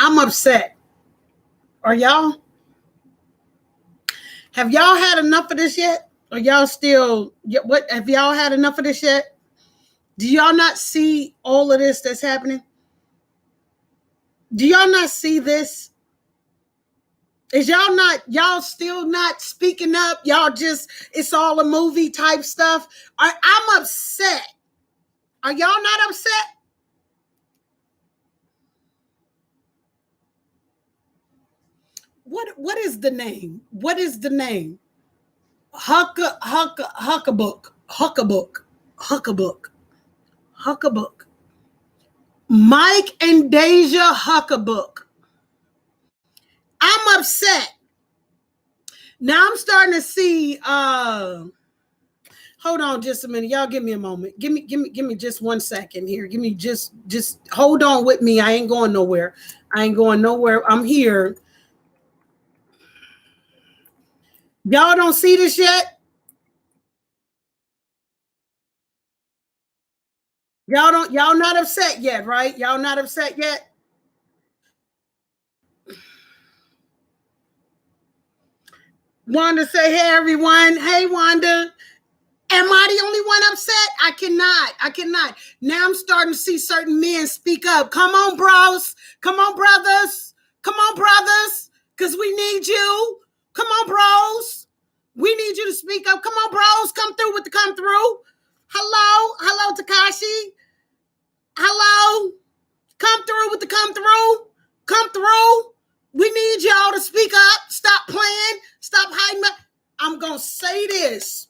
I'm upset. Are y'all? Have y'all had enough of this yet? Are y'all still, what, have y'all had enough of this yet? Do y'all not see all of this that's happening? Do y'all not see this? Is y'all still not speaking up? Y'all just, it's all a movie type stuff. I'm upset. Are y'all not upset? What is the name? What is the name? Haugabook. Mike and Deja Haugabook. I'm upset. Now I'm starting to see hold on just a minute. Y'all give me a moment. Give me just 1 second here. Give me just hold on with me. I ain't going nowhere. I'm here. Y'all don't see this yet? Y'all not upset yet, right? Y'all not upset yet? Wanda say, hey everyone. Hey Wanda. Am I the only one upset? I cannot. Now I'm starting to see certain men speak up. Come on, bros. Come on, brothers. Come on, brothers. Because we need you. Come on, bros. We need you to speak up. Come on, bros. Come through with the come through. Hello, Takashi. Hello. Come through with the come through. Come through. We need y'all to speak up. Stop playing. Stop hiding. I'm going to say this.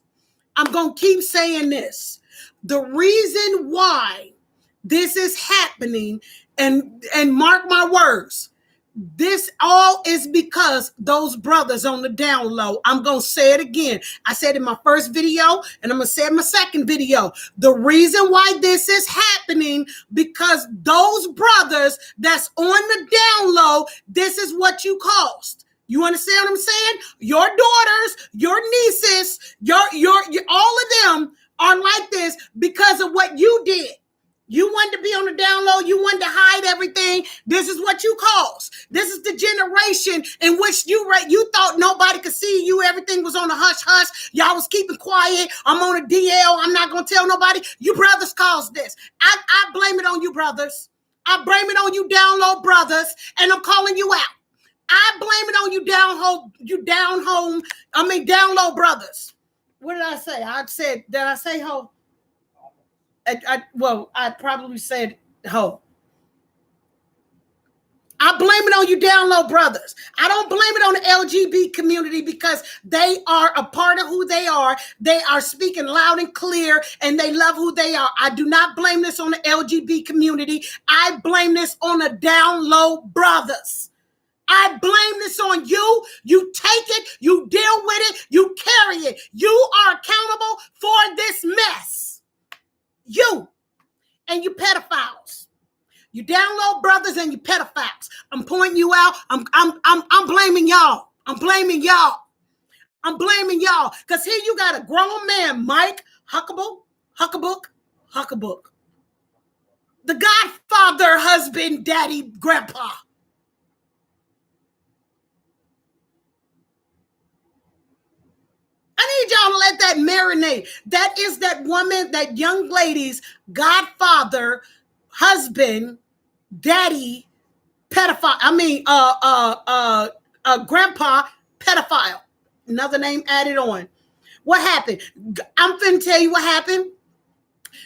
I'm going to keep saying this. The reason why this is happening, and mark my words, this all is because those brothers on the down low. I'm going to say it again. I said in my first video, and I'm going to say it in my second video. The reason why this is happening, because those brothers that's on the down low, this is what you caused. You understand what I'm saying? Your daughters, your nieces, your all of them are like this because of what you did. You wanted to be on the down low. You wanted to hide everything. This is what you caused. This is the generation in which you thought nobody could see you. Everything was on a hush hush. Y'all was keeping quiet. I'm on a DL. I'm not going to tell nobody. You brothers caused this. I blame it on you brothers. I blame it on you down low brothers. And I'm calling you out. I blame it on you down low brothers. What did I say? Did I say ho? I probably said ho. I blame it on you down low brothers. I don't blame it on the LGBT community because they are a part of who they are. They are speaking loud and clear and they love who they are. I do not blame this on the LGBT community. I blame this on the down low brothers. I blame this on you. You take it, you deal with it, you carry it. You are accountable for this mess. You and you pedophiles. You down low brothers and you pedophiles. I'm pointing you out. I'm blaming y'all. I'm blaming y'all. Because here you got a grown man, Mike Haugabook. The godfather, husband, daddy, grandpa. I need y'all to let that marinate. That is that woman, that young lady's godfather, husband, daddy, pedophile. Grandpa, pedophile. Another name added on. What happened? I'm finna tell you what happened.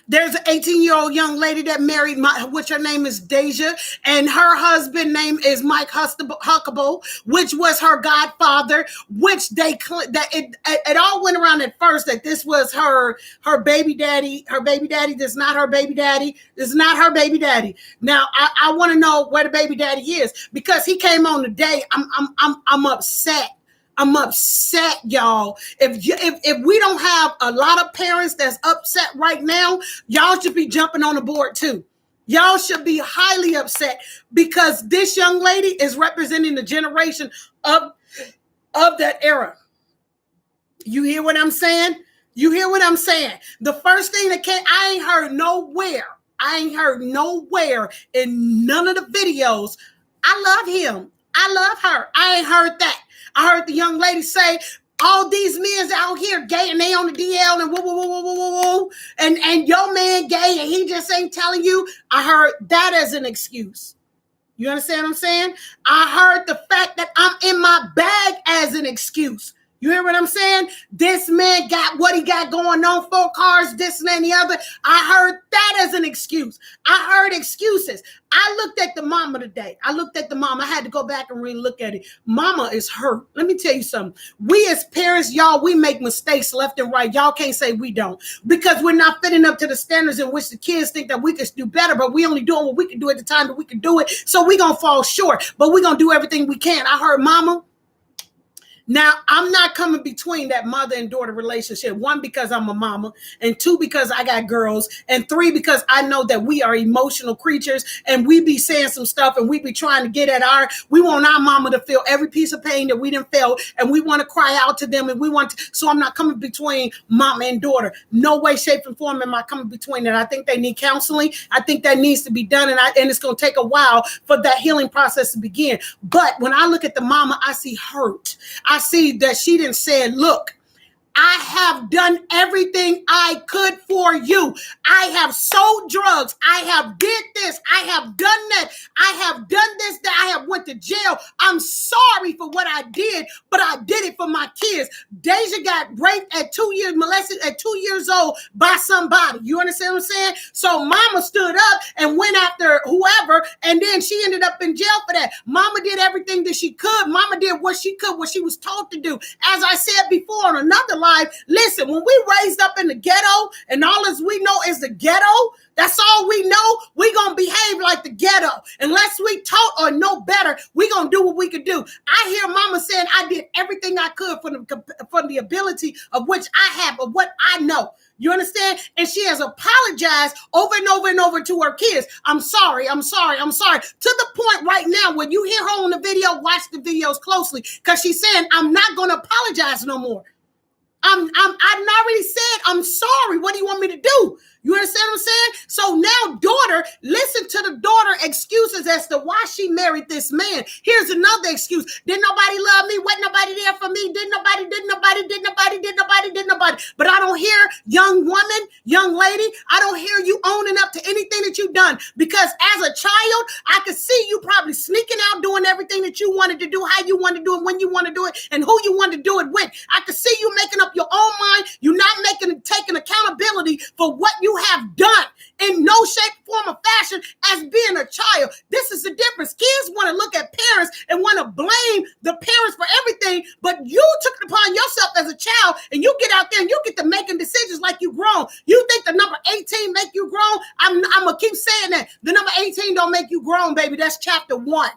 There's an 18-year-old young lady that married, which her name is Deja, and her husband name is Mike Haugabook, which was her godfather, which it all went around at first that this was her baby daddy. Her baby daddy. This is not her baby daddy. This is not her baby daddy. Now I want to know where the baby daddy is because he came on today. I'm upset. I'm upset, y'all. If we don't have a lot of parents that's upset right now, y'all should be jumping on the board too. Y'all should be highly upset because this young lady is representing the generation of that era. You hear what I'm saying? You hear what I'm saying? The first thing that I ain't heard nowhere in none of the videos I love him. I love her. I ain't heard that. I heard the young lady say, all these men out here gay and they on the DL and woo, woo, woo, woo, woo, woo, woo. And your man gay and he just ain't telling you. I heard that as an excuse. You understand what I'm saying? I heard the fact that I'm in my bag as an excuse. You hear what I'm saying? This man got what he got going on, 4 cars, this and that and the other. I heard that as an excuse. I heard excuses. I looked at the mama today. I had to go back and re-look at it. Mama is hurt. Let me tell you something. We as parents, y'all, we make mistakes left and right. Y'all can't say we don't, because we're not fitting up to the standards in which the kids think that we could do better, but we only doing what we can do at the time that we can do it. So we're going to fall short, but we're going to do everything we can. I heard mama. Now, I'm not coming between that mother and daughter relationship. 1, because I'm a mama, and 2, because I got girls, and 3, because I know that we are emotional creatures and we be saying some stuff and we be trying to get at we want our mama to feel every piece of pain that we didn't feel, and we want to cry out to them, and so I'm not coming between mama and daughter. No way, shape, and form am I coming between that. I think they need counseling. I think that needs to be done, and it's going to take a while for that healing process to begin. But when I look at the mama, I see hurt. I see that she didn't say, look, I have done everything I could for you. I have sold drugs. I have did this. I have done that. I have done this, that I have went to jail. I'm sorry for what I did, but I did it for my kids. Deja got raped at 2 years, molested at 2 years old by somebody. You understand what I'm saying? So mama stood up and went after whoever, and then she ended up in jail for that. Mama did everything that she could. Mama did what she could, what she was told to do. As I said before on another life, listen, when we raised up in the ghetto and all as we know is the ghetto, that's all we know. We gonna behave like the ghetto. Unless we taught or know better, we gonna do what we could do. I hear mama saying I did everything I could for the ability of which I have, of what I know. You understand? And she has apologized over and over and over to her kids. I'm sorry. To the point right now, when you hear her on the video, watch the videos closely, because she's saying, I'm not gonna apologize no more. I've already said, I'm sorry. What do you want me to do? You understand what I'm saying? So now, daughter, listen to the daughter excuses as to why she married this man. Here's another excuse. Didn't nobody love me? Wasn't nobody there for me? Did nobody. But I don't hear, young woman, young lady, I don't hear you owning up to anything that you've done. Because as a child, I could see you probably sneaking out, doing everything that you wanted to do, how you want to do it, when you want to do it, and who you want to do it with. I could see you making up your own mind. You're not taking accountability for what you have done in no shape, form, or fashion as being a child. This is the difference. Kids want to look at parents and want to blame the parents for everything, but you took it upon yourself as a child, and you get out there and you get to making decisions like you grown. You think the number 18 make you grown? I'm going to keep saying that. The number 18 don't make you grown, baby. That's chapter 1.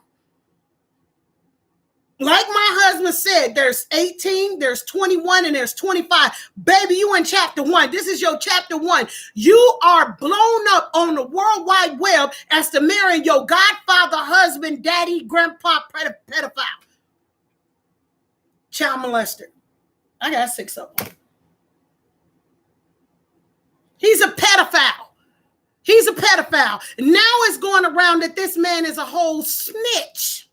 Like my husband said, there's 18, there's 21, and there's 25. Baby, you in chapter 1. This is your chapter 1. You are blown up on the World Wide Web as to marrying your godfather, husband, daddy, grandpa, pedophile, child molester. I got 6 of them. He's a pedophile. Now it's going around that this man is a whole snitch.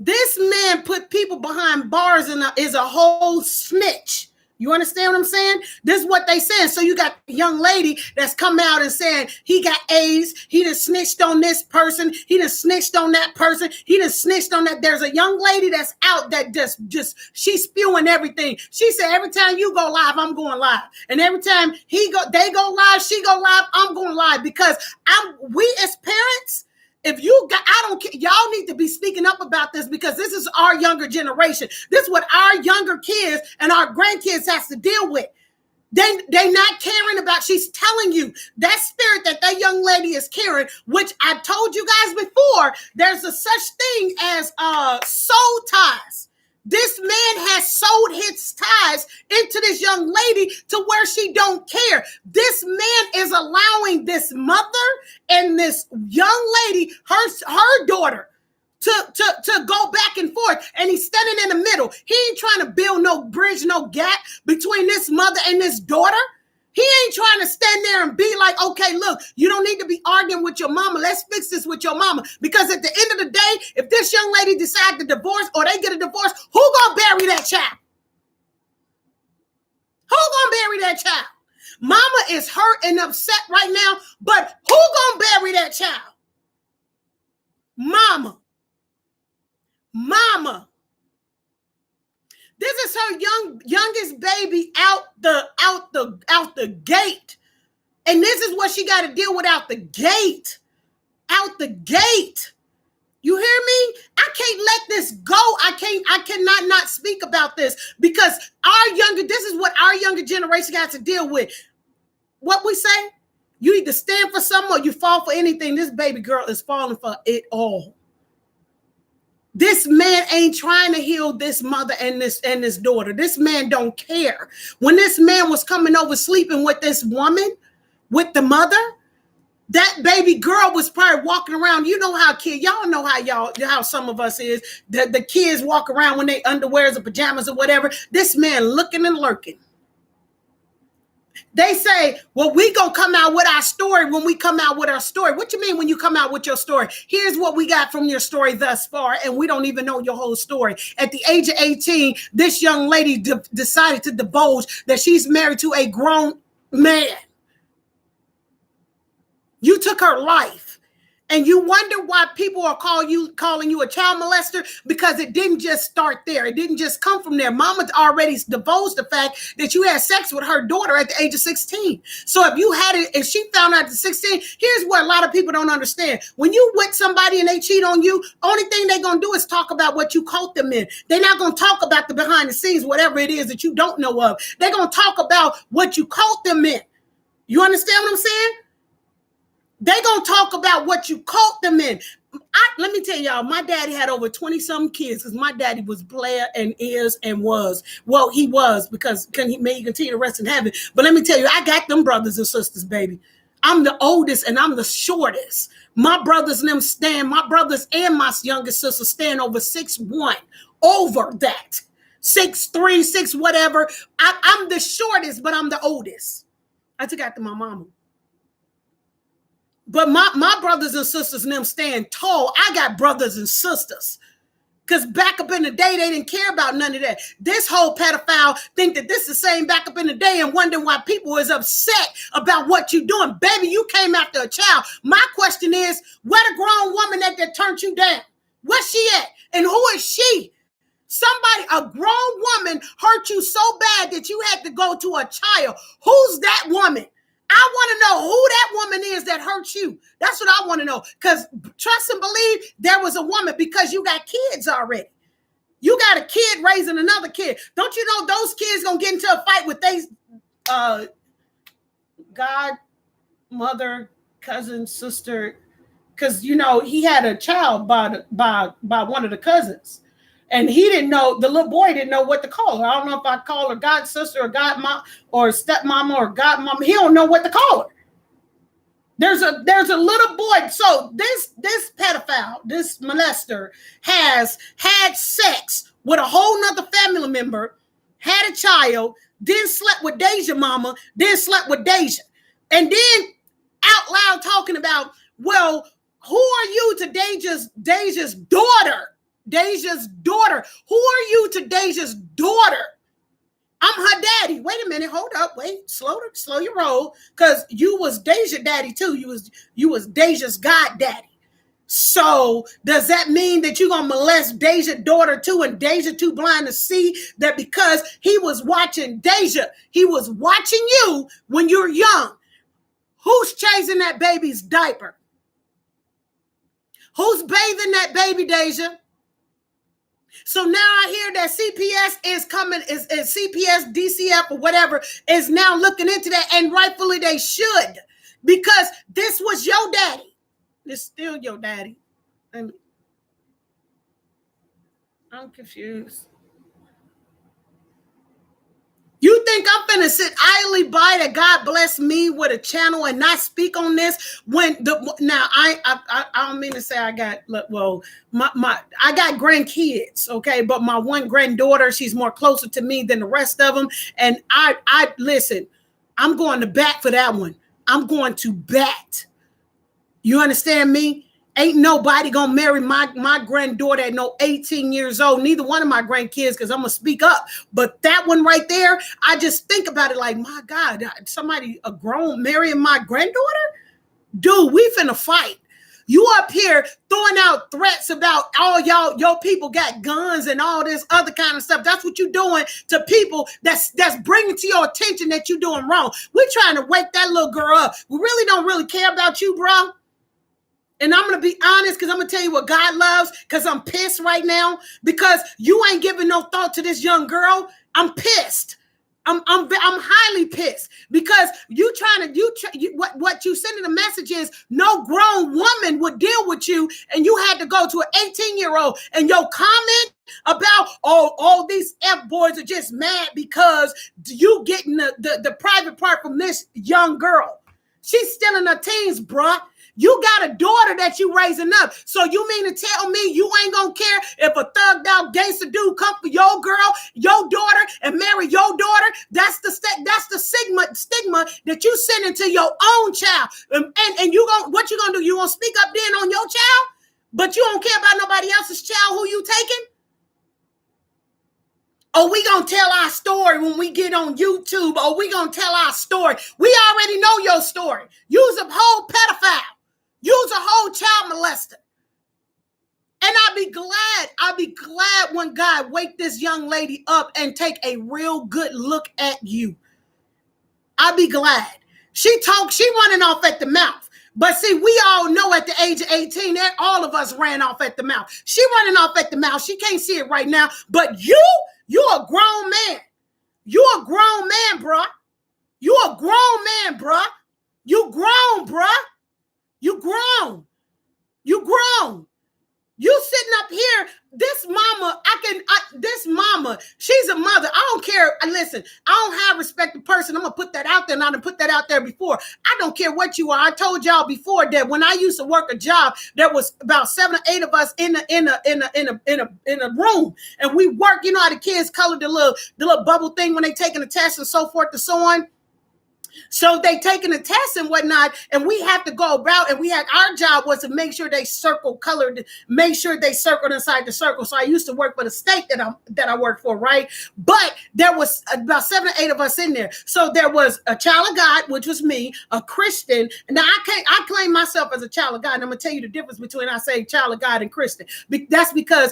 This man put people behind bars and is a whole snitch. You understand what I'm saying? This is what they saying. So you got a young lady that's come out and saying he got AIDS. He done snitched on this person. He done snitched on that person. He done snitched on that. There's a young lady that's out that just she's spewing everything. She said, every time you go live, I'm going live. And every time they go live, she go live, I'm going live, because we as parents, if you got, I don't care. Y'all need to be speaking up about this, because this is our younger generation. This is what our younger kids and our grandkids has to deal with. They not caring about. She's telling you that spirit that young lady is carrying, which I told you guys before. There's a such thing as soul ties. This man has sold his ties into this young lady to where she don't care. This man is allowing this mother and this young lady, her daughter, to go back and forth, and he's standing in the middle. He ain't trying to build no bridge, no gap between this mother and this daughter. He ain't trying to stand there and be like, okay, look, you don't need to be arguing with your mama. Let's fix this with your mama. Because at the end of the day, if this young lady decides to divorce or they get a divorce, who gonna bury that child? Who gonna bury that child? Mama is hurt and upset right now, but who gonna bury that child? Mama. Mama. This is her youngest baby out the gate. And this is what she got to deal with out the gate. Out the gate. You hear me? I can't let this go. I cannot not speak about this because this is what our younger generation got to deal with. What we say? You either stand for something or you fall for anything. This baby girl is falling for it all. This man ain't trying to heal this mother and this daughter. This man don't care. When this man was coming over sleeping with this woman, with the mother, that baby girl was probably walking around. You know how y'all know how some of us is. The kids walk around when they underwears or pajamas or whatever. This man looking and lurking. They say, well, we gonna come out with our story when we come out with our story. What you mean when you come out with your story? Here's what we got from your story thus far, and we don't even know your whole story. At the age of 18, this young lady decided to divulge that she's married to a grown man. You took her life. And you wonder why people are calling you a child molester, because it didn't just start there. It didn't just come from there. Mama already divulged the fact that you had sex with her daughter at the age of 16. So if she found out at 16, here's what a lot of people don't understand. When you with somebody and they cheat on you, only thing they're going to do is talk about what you caught them in. They're not going to talk about the behind the scenes, whatever it is that you don't know of. They're going to talk about what you caught them in. You understand what I'm saying? They gonna talk about what you caught them in. Let me tell y'all, my daddy had over 20-some kids because my daddy was Blair and is and was. Well, he was because may he continue to rest in heaven. But let me tell you, I got them brothers and sisters, baby. I'm the oldest and I'm the shortest. My brothers and my brothers and my youngest sister stand over 6'1", over that. 6'3", 6 whatever. I'm the shortest, but I'm the oldest. I took after my mama. But my brothers and sisters and them stand tall. I got brothers and sisters. Because back up in the day, they didn't care about none of that. This whole pedophile think that this is the same back up in the day and wondering why people is upset about what you're doing. Baby, you came after a child. My question is, where the grown woman that turned you down? Where's she at? And who is she? A grown woman hurt you so bad that you had to go to a child. Who's that woman? I want to know who that woman is that hurt you. That's what I want to know. Because trust and believe there was a woman, because you got kids already. You got a kid raising another kid. Don't you know those kids going to get into a fight with godmother, cousin, sister? Because, he had a child by one of the cousins. And he didn't know, the little boy didn't know what to call her. I don't know if I call her god sister or godmom or stepmama or godmom. He don't know what to call her. There's a little boy. So this pedophile, this molester has had sex with a whole nother family member, had a child, then slept with Deja mama, then slept with Deja. And then out loud talking about, well, who are you to Deja's daughter? Deja's daughter. Who are you to Deja's daughter? I'm her daddy. Wait a minute. Hold up. Wait. Slow your roll. Because you was Deja daddy too. You was Deja's god daddy. So does that mean that you're going to molest Deja's daughter too, and Deja too blind to see that because he was watching Deja, he was watching you when you're young? Who's changing that baby's diaper? Who's bathing that baby, Deja? So now I hear that CPS is coming, is CPS, DCF, or whatever, is now looking into that, and rightfully they should, because this was your daddy. It's still your daddy. I'm confused. You think I'm finna sit idly by that God bless me with a channel and not speak on this when I don't mean to say I got, well, I got grandkids, okay, but my one granddaughter, she's more closer to me than the rest of them, and I listen, I'm going to bat for that one. I'm going to bat. You understand me? Ain't nobody gonna marry my granddaughter at no 18 years old. Neither one of my grandkids, because I'm gonna speak up. But that one right there, I just think about it like, my God, somebody a grown marrying my granddaughter? Dude, we finna fight. You up here throwing out threats about all your people got guns and all this other kind of stuff. That's what you doing to people that's bringing to your attention that you doing wrong. We're trying to wake that little girl up. We really don't really care about you, bro. And I'm going to be honest, because I'm going to tell you what God loves, because I'm pissed right now, because you ain't giving no thought to this young girl. I'm pissed. I'm highly pissed, because what you sending a message is no grown woman would deal with you, and you had to go to an 18-year-old, and your comment about all these F boys are just mad because you getting the private part from this young girl. She's still in her teens, bruh. You got a daughter that you raising up. So you mean to tell me you ain't gonna care if a thugged out gangster dude come for your girl, your daughter, and marry your daughter? That's the stigma that you sending to your own child. And what you gonna do? You gonna speak up then on your child, but you don't care about nobody else's child who you taking? Oh, we gonna tell our story when we get on YouTube. Oh, we gonna tell our story. We already know your story. You's a whole pedophile. You's a whole child molester. And I'll be glad when God wake this young lady up and take a real good look at you. I'll be glad. She running off at the mouth. But see, we all know at the age of 18 that all of us ran off at the mouth. She running off at the mouth. She can't see it right now. But you a grown man. You a grown man, bruh. You a grown man, bruh. You grown, bruh. You grown. You grown. You sitting up here, this mama, she's a mother. I don't care. Listen, I don't have respect to person. I'm going to put that out there, and I done put that out there before. I don't care what you are. I told y'all before that when I used to work a job, there was about 7 or 8 of us in a room, and we work. You know how the kids color the little bubble thing when they taking a test and so forth and so on. So they taking a test and whatnot, and we have to go about, and our job was to make sure they make sure they circled inside the circle. So I used to work for the state that I worked for, right? But there was about 7 or 8 of us in there. So there was a child of God, which was me, a Christian. Now I claim myself as a child of God, and I'm gonna tell you the difference between I say child of God and Christian. That's because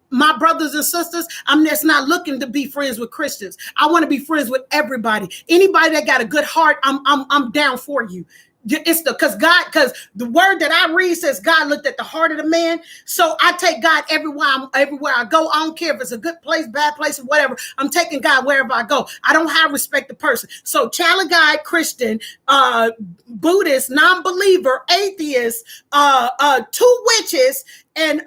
my brothers and sisters, I'm just not looking to be friends with Christians. I want to be friends with everybody. Anybody that got a good heart, I'm down for you. It's because the word that I read says God looked at the heart of the man. So I take God everywhere I go. I don't care if it's a good place, bad place, or whatever. I'm taking God wherever I go. I don't have respect to person. So child of God, Christian, Buddhist, non-believer, atheist, 2 witches, and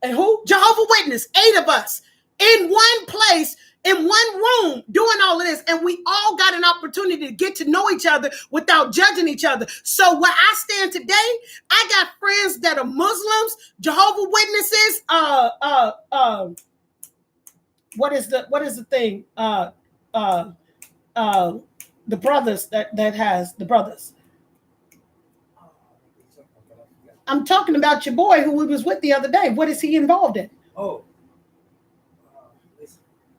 who? Jehovah's Witness, 8 of us in one place, in one room, doing all of this, and we all got an opportunity to get to know each other without judging each other. So where I stand today, I got friends that are Muslims, Jehovah's Witnesses, what is the thing? The brothers that has the brothers. I'm talking about your boy who we was with the other day. What is he involved in? Oh.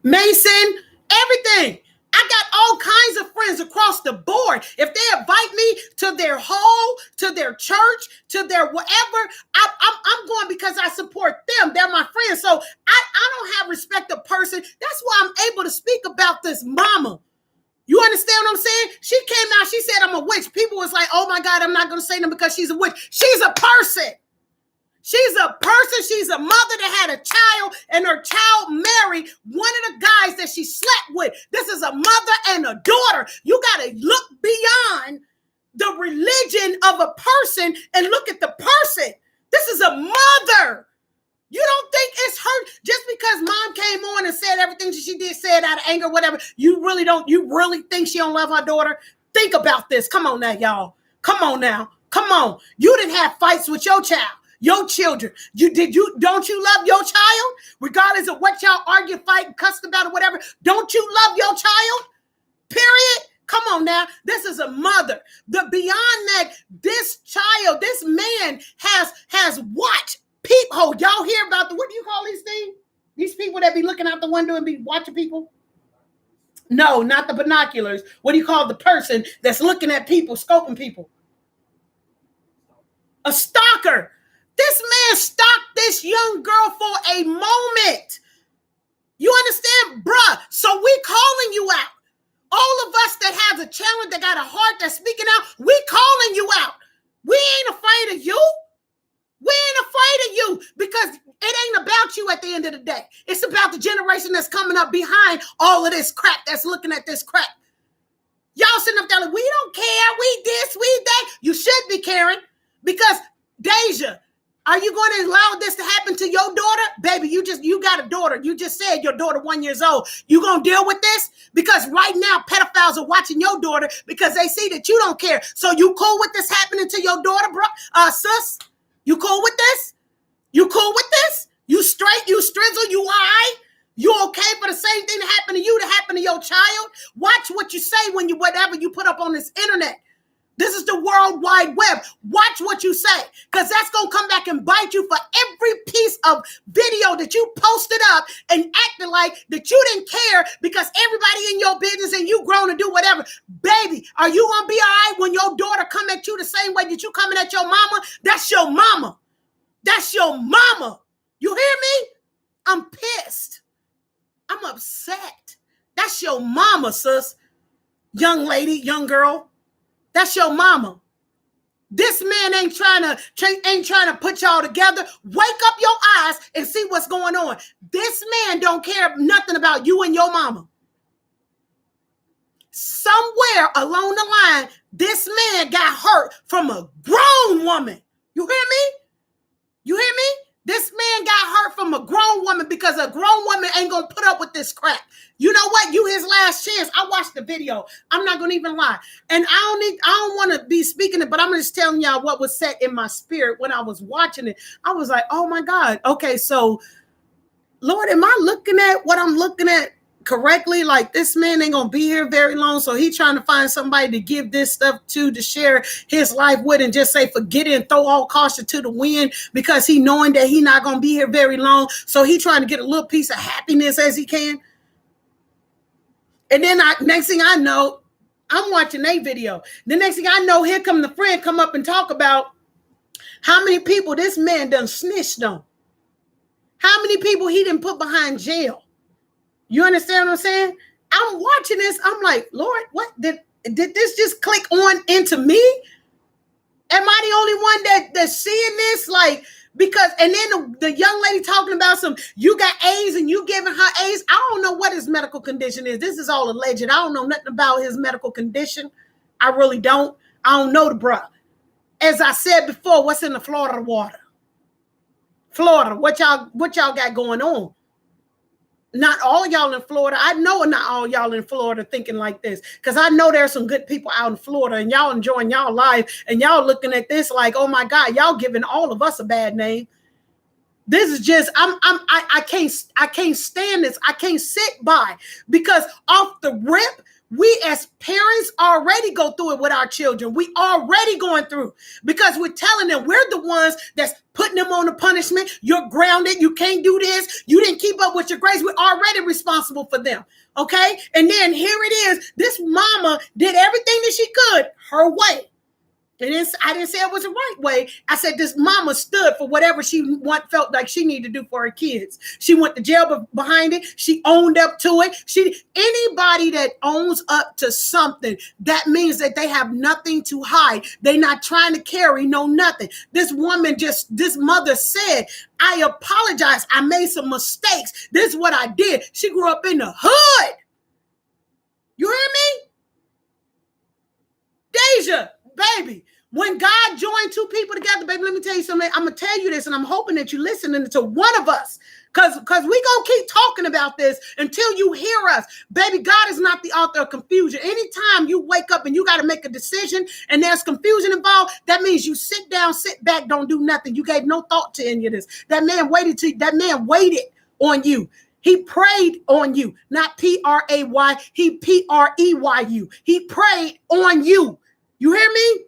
Mason, everything. I got all kinds of friends across the board. If they invite me to their hall, to their church, to their whatever, I'm going because I support them. They're my friends. So I don't have respect of person. That's why I'm able to speak about this mama. You understand what I'm saying? She came out, she said, I'm a witch. People was like, oh my God, I'm not going to say them because she's a witch. She's a person. She's a person. She's a mother that had a child, and her child married one of the guys that she slept with. This is a mother and a daughter. You got to look beyond the religion of a person and look at the person. This is a mother. You don't think it's her just because mom came on and said everything she did, said out of anger, whatever. You really think she don't love her daughter? Think about this. Come on now, y'all. Come on now. Come on. You didn't have fights with your child. Your children. Don't you love your child? Regardless of what y'all argue, fight, and cuss about or whatever. Don't you love your child? Period. Come on now. This is a mother. Beyond that, this child, this man has watched peephole. Y'all hear about what do you call these things? These people that be looking out the window and be watching people? No, not the binoculars. What do you call the person that's looking at people, scoping people? A stalker. This man stalked this young girl for a moment. You understand, bruh? So we calling you out. All of us that has a challenge, that got a heart that's speaking out, we calling you out. We ain't afraid of you. We ain't afraid of you because it ain't about you at the end of the day. It's about the generation that's coming up behind all of this crap, that's looking at this crap. Y'all sitting up there like, we don't care, we this, we that. You should be caring because, Deja, are you going to allow this to happen to your daughter? Baby, you got a daughter. You just said your daughter 1 year old. You going to deal with this? Because right now, pedophiles are watching your daughter because they see that you don't care. So you cool with this happening to your daughter, bro, sis? You cool with this? You cool with this? You straight? You strizzle? You all right? You okay for the same thing that happened to you to happen to your child? Watch what you say when whatever you put up on this internet. This is the World Wide Web. Watch what you say, because that's going to come back and bite you for every piece of video that you posted up and acted like that you didn't care because everybody in your business and you grown to do whatever. Baby, are you going to be all right when your daughter come at you the same way that you coming at your mama? That's your mama. That's your mama. You hear me? I'm pissed. I'm upset. That's your mama, sis. Young lady, young girl. That's your mama. This man ain't trying to put y'all together. Wake up your eyes and see what's going on. This man don't care nothing about you and your mama. Somewhere along the line, this man got hurt from a grown woman. You hear me? You hear me? This man got hurt from a grown woman because a grown woman ain't going to put up with this crap. You know what? You his last chance. I watched the video. I'm not going to even lie. And I don't want to be speaking it, but I'm just telling y'all what was set in my spirit when I was watching it. I was like, oh my God. Okay, so Lord, am I looking at what I'm looking at correctly? Like, this man ain't gonna be here very long, so he trying to find somebody to give this stuff to share his life with and just say forget it and throw all caution to the wind because he knowing that he not gonna be here very long, so he trying to get a little piece of happiness as he can. And then next thing I know, I'm watching a video. The next thing I know, here come the friend come up and talk about how many people this man done snitched on, how many people he didn't put behind jail. You understand what I'm saying? I'm watching this. I'm like, Lord, what did this just click on into me? Am I the only one that's seeing this? Like, because, and then the young lady talking about you got A's and you giving her A's. I don't know what his medical condition is. This is all alleged. I don't know nothing about his medical condition. I really don't. I don't know the bruh. As I said before, what's in the Florida water? Florida, what y'all got going on? Not all y'all in Florida. I know not all y'all in Florida thinking like this, because I know there's some good people out in Florida and y'all enjoying y'all life and y'all looking at this like, oh my God, y'all giving all of us a bad name. This is just, I can't stand this. I can't sit by, because off the rip, we as parents already go through it with our children. We already going through, because we're telling them we're the ones that's putting them on the punishment. You're grounded. You can't do this. You didn't keep up with your grades. We're already responsible for them. Okay. And then here it is. This mama did everything that she could her way. And I didn't say it was the right way. I said this mama stood for whatever she felt like she needed to do for her kids. She went to jail behind it. She owned up to it. Anybody that owns up to something, that means that they have nothing to hide. They're not trying to carry nothing. This mother said, I apologize. I made some mistakes. This is what I did. She grew up in the hood. You hear me? Deja, baby, When God joined two people together, baby, let me tell you something. I'm going to tell you this, and I'm hoping that you're listening to one of us. Because we going to keep talking about this until you hear us. Baby, God is not the author of confusion. Anytime you wake up and you got to make a decision and there's confusion involved, that means you sit down, sit back, don't do nothing. You gave no thought to any of this. That man waited on you. He prayed on you, not P-R-A-Y. He P-R-E-Y-U. He prayed on you. You hear me?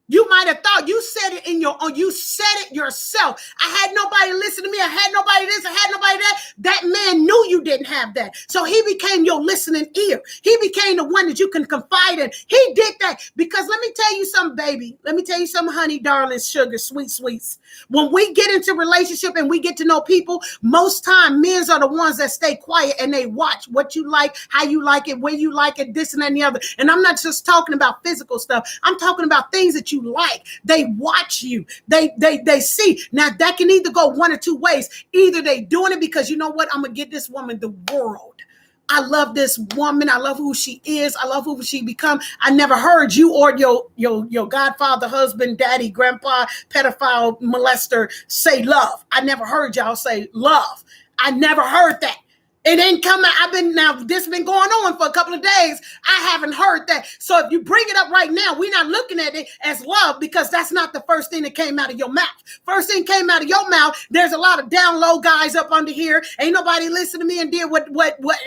You might have thought you said it you said it yourself. I had nobody listen to me. I had nobody this. I had nobody that. That man knew you didn't have that. So he became your listening ear. He became the one that you can confide in. He did that because let me tell you something, baby. Let me tell you something, honey, darling, sugar, sweets. When we get into relationship and we get to know people, most time men are the ones that stay quiet and they watch what you like, how you like it, where you like it, this and that and the other. And I'm not just talking about physical stuff. I'm talking about things that you like. They watch you. They see. Now that can either go one or two ways. Either they doing it because you know what? I'm gonna get this woman the world. I love this woman. I love who she is. I love who she become. I never heard you or your godfather, husband, daddy, grandpa, pedophile, molester say love. I never heard y'all say love. I never heard that. It ain't coming. This been going on for a couple of days. I haven't heard that. So if you bring it up right now, we're not looking at it as love because that's not the first thing that came out of your mouth. First thing came out of your mouth, there's a lot of down low guys up under here. Ain't nobody listened to me and did what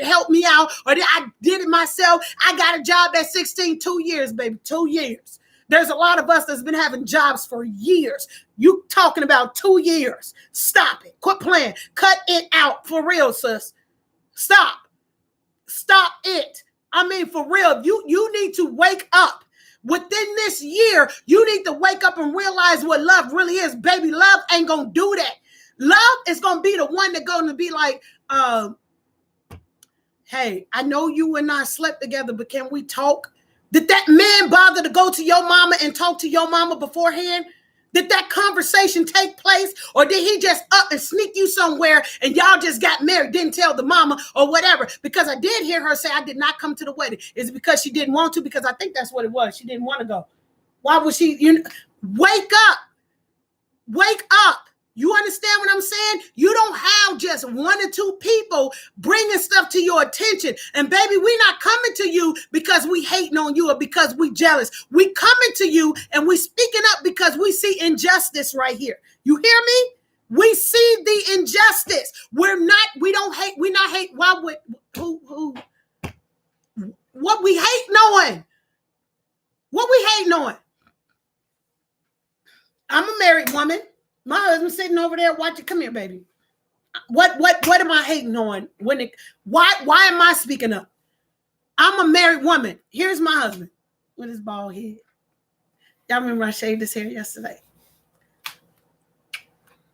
helped me out, or I did it myself. I got a job at 16, 2 years, baby, 2 years. There's a lot of us that's been having jobs for years. You talking about 2 years. Stop it. Quit playing. Cut it out for real, sis. Stop it. I mean, for real, you need to wake up. Within this year, you need to wake up and realize what love really is. Baby, love ain't going to do that. Love is going to be the one that's going to be like, hey, I know you and I slept together, but can we talk? Did that man bother to go to your mama and talk to your mama beforehand? Did that conversation take place? Or did he just up and sneak you somewhere and y'all just got married, didn't tell the mama or whatever? Because I did hear her say, I did not come to the wedding. Is it because she didn't want to? Because I think that's what it was. She didn't want to go. Why would she? Wake up. Wake up. You understand what I'm saying? You don't have just one or two people bringing stuff to your attention. And baby, we're not coming to you because we hating on you or because we jealous. We coming to you and we speaking up because we see injustice right here. You hear me? We see the injustice. We don't hate. We're not hate. Why would who? What we hate knowing? What we hate knowing? I'm a married woman. My husband sitting over there watching. Come here, baby. What am I hating on? Why am I speaking up? I'm a married woman. Here's my husband with his bald head. Y'all remember I shaved his hair yesterday.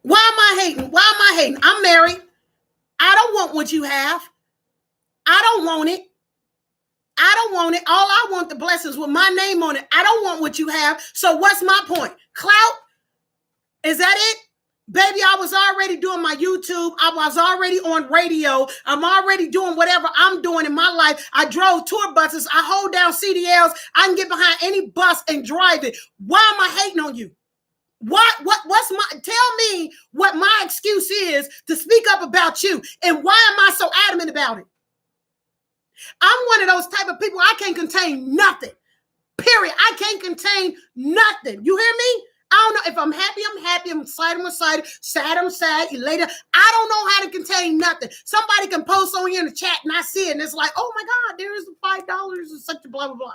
Why am I hating? Why am I hating? I'm married. I don't want what you have. I don't want it. I don't want it. All I want the blessings with my name on it. I don't want what you have. So what's my point? Clout? Is that it? Baby, I was already doing my YouTube. I was already on radio. I'm already doing whatever I'm doing in my life. I drove tour buses. I hold down CDLs. I can get behind any bus and drive it. Why am I hating on you? Tell me what my excuse is to speak up about you. And why am I so adamant about it? I'm one of those type of people. I can't contain nothing. Period. I can't contain nothing. You hear me? I don't know. If I'm happy, I'm happy. I'm excited, sad, I'm sad, elated. I don't know how to contain nothing. Somebody can post on here in the chat and I see it and it's like, oh my God, there is $5 and such a blah, blah, blah.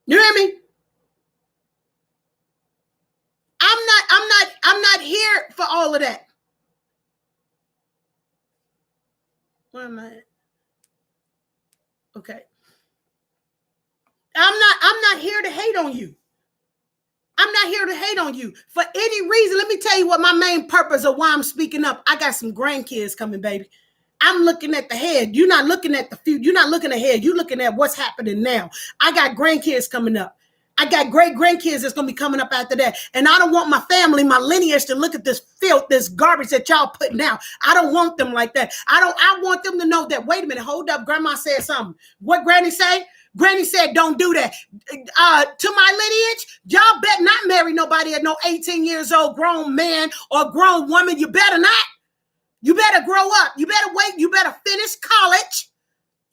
You hear me? I'm not here for all of that. Where am I at? Okay. I'm not here to hate on you. I'm not here to hate on you for any reason. Let me tell you what my main purpose of why I'm speaking up. I got some grandkids coming, baby. I'm looking at the head. You're not looking at the future. You're not looking ahead. You're looking at what's happening now. I got grandkids coming up. I got great grandkids that's going to be coming up after that. And I don't want my family, my lineage to look at this filth, this garbage that y'all putting out. I don't want them like that. I want them to know that, wait a minute, hold up. Grandma said something. What Granny say? Granny said, don't do that. To my lineage, y'all better not marry nobody at no 18 years old grown man or grown woman. You better not. You better grow up. You better wait. You better finish college.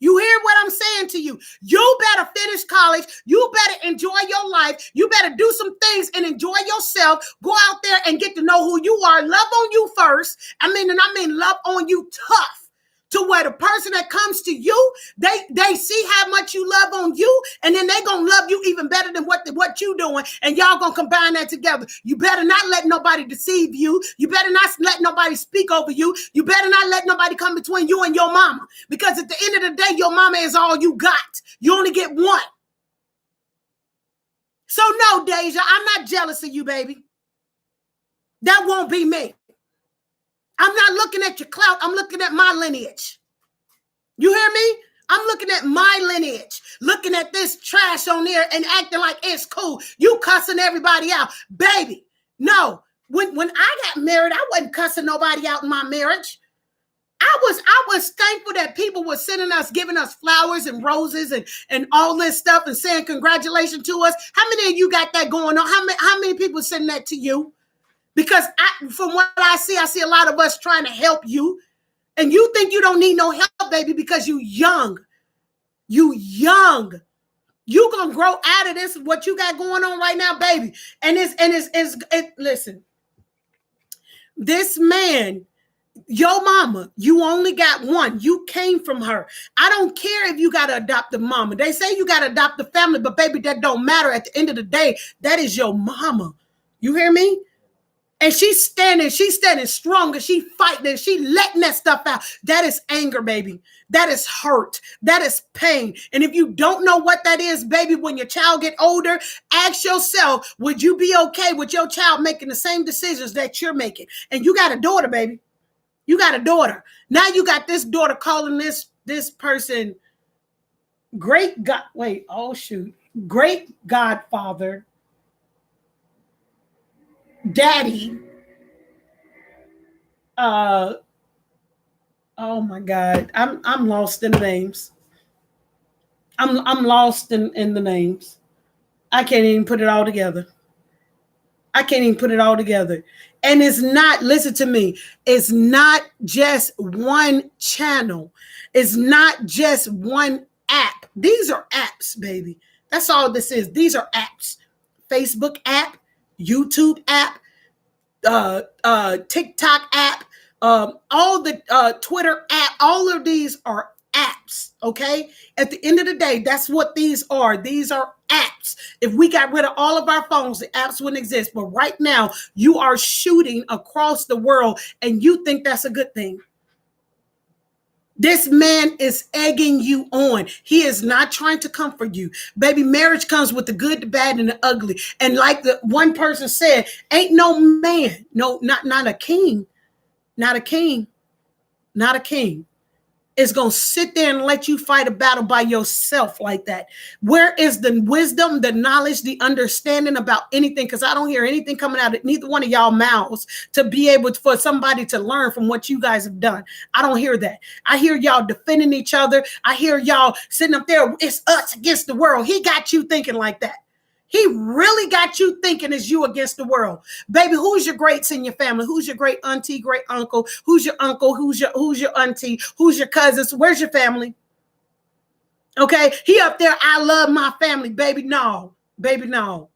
You hear what I'm saying to you? You better finish college. You better enjoy your life. You better do some things and enjoy yourself. Go out there and get to know who you are. Love on you first. I mean love on you tough. To where the person that comes to you, they see how much you love on you, and then they gonna love you even better than what you doing, and y'all gonna combine that together. You better not let nobody deceive you. You better not let nobody speak over you. You better not let nobody come between you and your mama, because at the end of the day, your mama is all you got. You only get one. So no, Deja, I'm not jealous of you, baby. That won't be me. I'm not looking at your clout. I'm looking at my lineage. You hear me? I'm looking at my lineage, looking at this trash on there and acting like it's cool. You cussing everybody out. Baby, no. When I got married, I wasn't cussing nobody out in my marriage. I was thankful that people were sending us, giving us flowers and roses and all this stuff and saying congratulations to us. How many of you got that going on? How many people sending that to you? Because from what I see a lot of us trying to help you. And you think you don't need no help, baby, because you young. You young. You gonna grow out of this, what you got going on right now, baby. Listen, this man, your mama, you only got one. You came from her. I don't care if you got to adopt a mama. They say you got to adopt a family, but baby, that don't matter. At the end of the day, that is your mama. You hear me? And she's standing strong, and she fighting, and she letting that stuff out. That is anger, baby. That is hurt. That is pain. And if you don't know what that is, baby, when your child get older, ask yourself, would you be okay with your child making the same decisions that you're making? And you got a daughter, baby. You got a daughter. Now you got this daughter calling this person great godfather, daddy. Oh my God. I'm lost in the names. I'm lost in the names. I can't even put it all together. And it's not, listen to me, it's not just one channel. It's not just one app. These are apps, baby. That's all this is. These are apps. Facebook app, YouTube app, TikTok app, all the Twitter app, all of these are apps, okay? At the end of the day, that's what these are. These are apps. If we got rid of all of our phones, the apps wouldn't exist. But right now, you are shooting across the world, and you think that's a good thing. This man is egging you on. He is not trying to comfort you. Baby, marriage comes with the good, the bad, and the ugly. And like the one person said, ain't no man, no, not a king, not a king is going to sit there and let you fight a battle by yourself like that. Where is the wisdom, the knowledge, the understanding about anything? Because I don't hear anything coming out of neither one of y'all mouths to be able for somebody to learn from what you guys have done. I don't hear that. I hear y'all defending each other. I hear y'all sitting up there. It's us against the world. He got you thinking like that. He really got you thinking it's you against the world. Baby, who's your greats in your family? Who's your great auntie, great uncle? Who's your uncle? Who's your auntie? Who's your cousins? Where's your family? Okay, he up there, I love my family. Baby, no. Baby, no.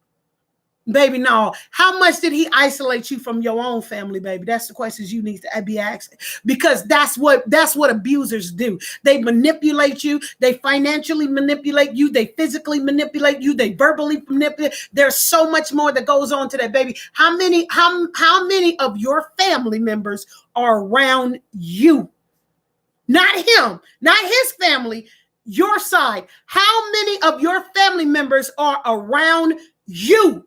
Baby, no. How much did he isolate you from your own family, baby? That's the questions you need to be asking. Because that's what abusers do. They manipulate you. They financially manipulate you. They physically manipulate you. They verbally manipulate. There's so much more that goes on to that, baby. How many of your family members are around you? Not him, not his family, your side. How many of your family members are around you?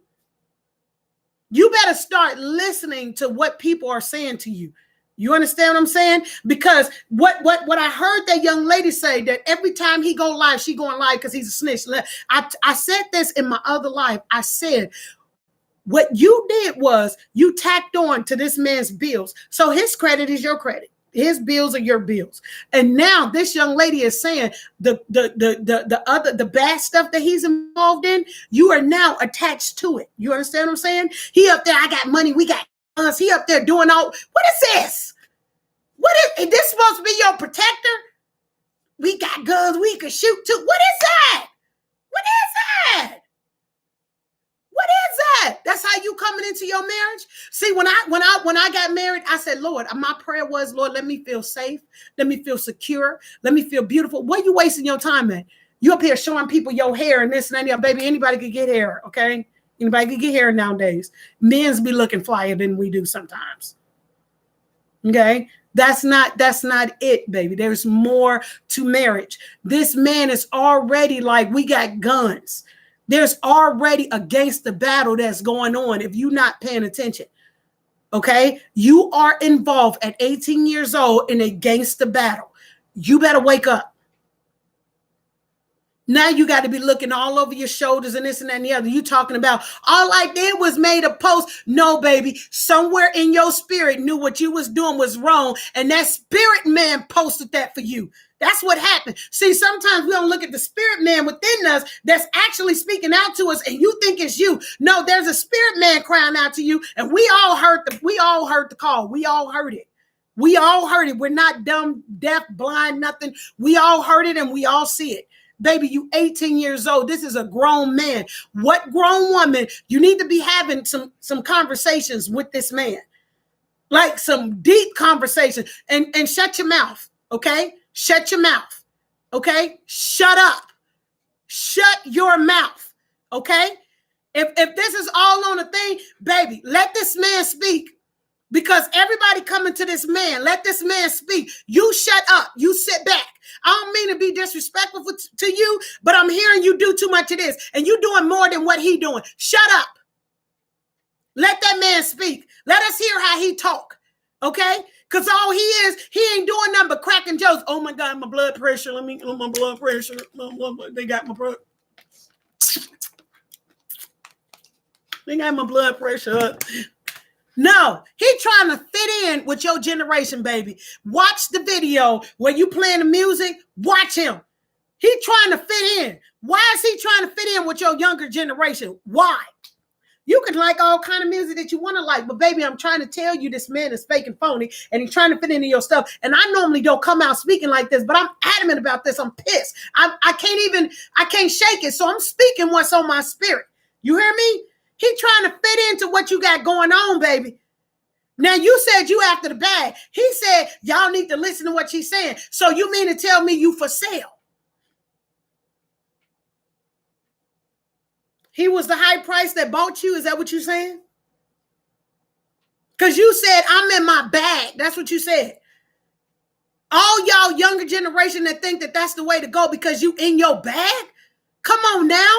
You better start listening to what people are saying to you. You understand what I'm saying? Because what I heard that young lady say, that every time he go live, she going live because he's a snitch. I said this in my other life. I said, what you did was you tacked on to this man's bills. So his credit is your credit. His bills are your bills. And now this young lady is saying the bad stuff that he's involved in, you are now attached to it. You understand what I'm saying? He up there, I got money, we got guns. He up there doing all, what is this? Is this supposed to be your protector? We got guns, we can shoot too. What is that? What is that? What is that? That's how you coming into your marriage? See, when I got married, I said, Lord, my prayer was, Lord, let me feel safe. Let me feel secure. Let me feel beautiful. What are you wasting your time at? You up here showing people your hair and this and that. Baby, anybody could get hair, okay? Anybody could get hair nowadays. Men's be looking flyer than we do sometimes. Okay? That's not it, baby. There's more to marriage. This man is already like, we got guns. There's already against the battle that's going on if you're not paying attention. Okay? You are involved at 18 years old in a gangster battle. You better wake up. Now you got to be looking all over your shoulders and this and that and the other. You talking about all I did was made a post. No, baby. Somewhere in your spirit knew what you was doing was wrong. And that spirit man posted that for you. That's what happened. See, sometimes we don't look at the spirit man within us that's actually speaking out to us, and you think it's you. No, there's a spirit man crying out to you, and we all heard the call. We all heard it. We all heard it. We're not dumb, deaf, blind, nothing. We all heard it and we all see it. Baby, you 18 years old. This is a grown man. What grown woman? You need to be having some conversations with this man. Like some deep conversation. And shut your mouth, okay? Shut your mouth, okay? Shut up. Shut your mouth, okay? If this is all on a thing, baby, let this man speak. Because everybody coming to this man, let this man speak. You shut up. You sit back. I don't mean to be disrespectful to you, but I'm hearing you do too much of this. And you doing more than what he doing. Shut up. Let that man speak. Let us hear how he talk. Okay? Because all he ain't doing nothing but cracking jokes. Oh my God, my blood pressure. My blood pressure. They got my blood. They got my blood pressure up. No, he trying to fit in with your generation, baby. Watch the video where you playing the music. Watch him. He trying to fit in. Why is he trying to fit in with your younger generation? Why? You can like all kind of music that you want to like, but baby, I'm trying to tell you this man is fake and phony, and he's trying to fit into your stuff. And I normally don't come out speaking like this, but I'm adamant about this. I'm pissed. I can't shake it. So I'm speaking what's on my spirit. You hear me? He trying to fit into what you got going on, baby. Now, you said you after the bag. He said, y'all need to listen to what she's saying. So you mean to tell me you for sale? He was the high price that bought you? Is that what you're saying? Because you said, I'm in my bag. That's what you said. All y'all younger generation that think that that's the way to go because you in your bag? Come on now.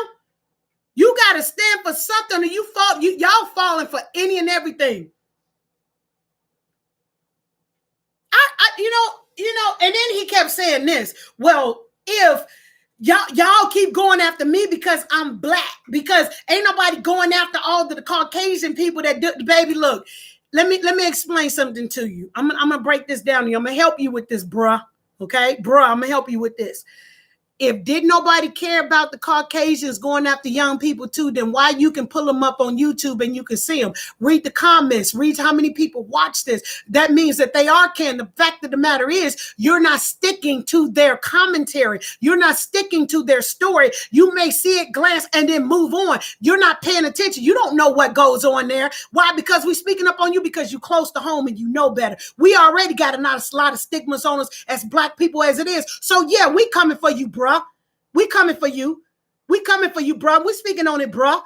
You got to stand for something, or y'all falling for any and everything. And then he kept saying this. Well, if y'all keep going after me because I'm black, because ain't nobody going after all the Caucasian people that do, baby, look, let me explain something to you. I'm going to break this down to you. I'm going to help you with this, bruh. Okay, bruh, I'm going to help you with this. If did nobody care about the Caucasians going after young people too, then why you can pull them up on YouTube and you can see them. Read the comments. Read how many people watch this. That means that they are caring. The fact of the matter is you're not sticking to their commentary. You're not sticking to their story. You may see it, glance, and then move on. You're not paying attention. You don't know what goes on there. Why? Because we're speaking up on you because you're close to home and you know better. We already got a lot of stigmas on us as black people as it is. So yeah, we coming for you, bro. We coming for you. We coming for you, bro. We speaking on it, bro.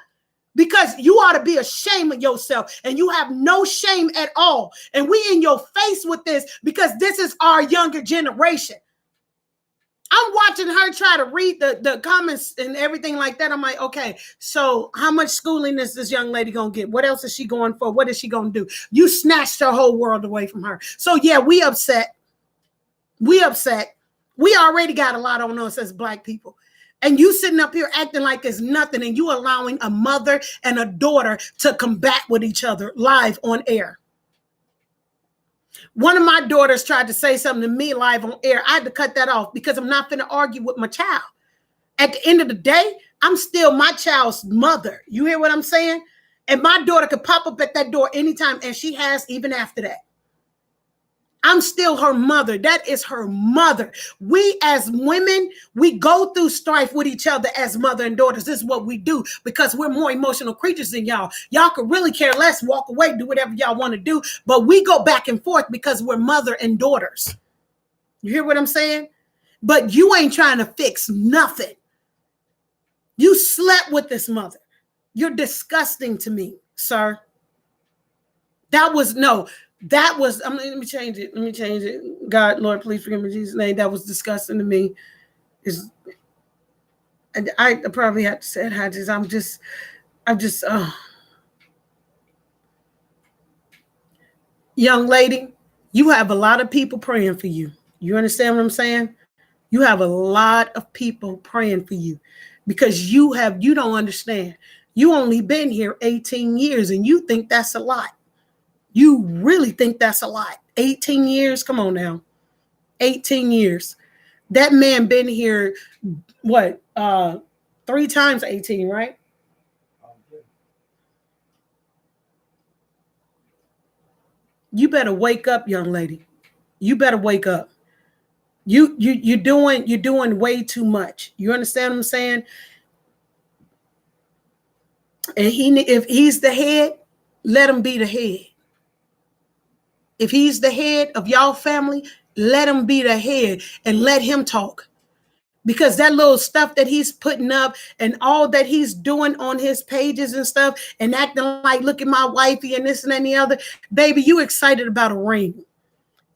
Because you ought to be ashamed of yourself. And you have no shame at all. And we in your face with this because this is our younger generation. I'm watching her try to read the comments and everything like that. I'm like, okay, so how much schooling is this young lady going to get? What else is she going for? What is she going to do? You snatched her whole world away from her. So yeah, we upset. We upset. We already got a lot on us as black people. And you sitting up here acting like it's nothing, and you allowing a mother and a daughter to combat with each other live on air. One of my daughters tried to say something to me live on air. I had to cut that off because I'm not going to argue with my child. At the end of the day, I'm still my child's mother. You hear what I'm saying? And my daughter could pop up at that door anytime, and she has even after that. I'm still her mother. That is her mother. We as women, we go through strife with each other as mother and daughters. This is what we do because we're more emotional creatures than y'all. Y'all could really care less, walk away, do whatever y'all want to do. But we go back and forth because we're mother and daughters. You hear what I'm saying? But you ain't trying to fix nothing. You slept with this mother. You're disgusting to me, sir. Let me change it. Let me change it. God, Lord, please forgive me in Jesus' name. That was disgusting to me. I probably have to say it. I'm just, young lady, you have a lot of people praying for you. You understand what I'm saying? You have a lot of people praying for you because you don't understand. You only been here 18 years and you think that's a lot. You really think that's a lot. 18 years? Come on now. 18 years. That man been here, what, 3 times 18, right? You better wake up, young lady. You better wake up. You're doing way too much. You understand what I'm saying? And if he's the head, let him be the head. If he's the head of y'all family, let him be the head and let him talk. Because that little stuff that he's putting up and all that he's doing on his pages and stuff and acting like, look at my wifey and this and that and the other, baby, you excited about a ring.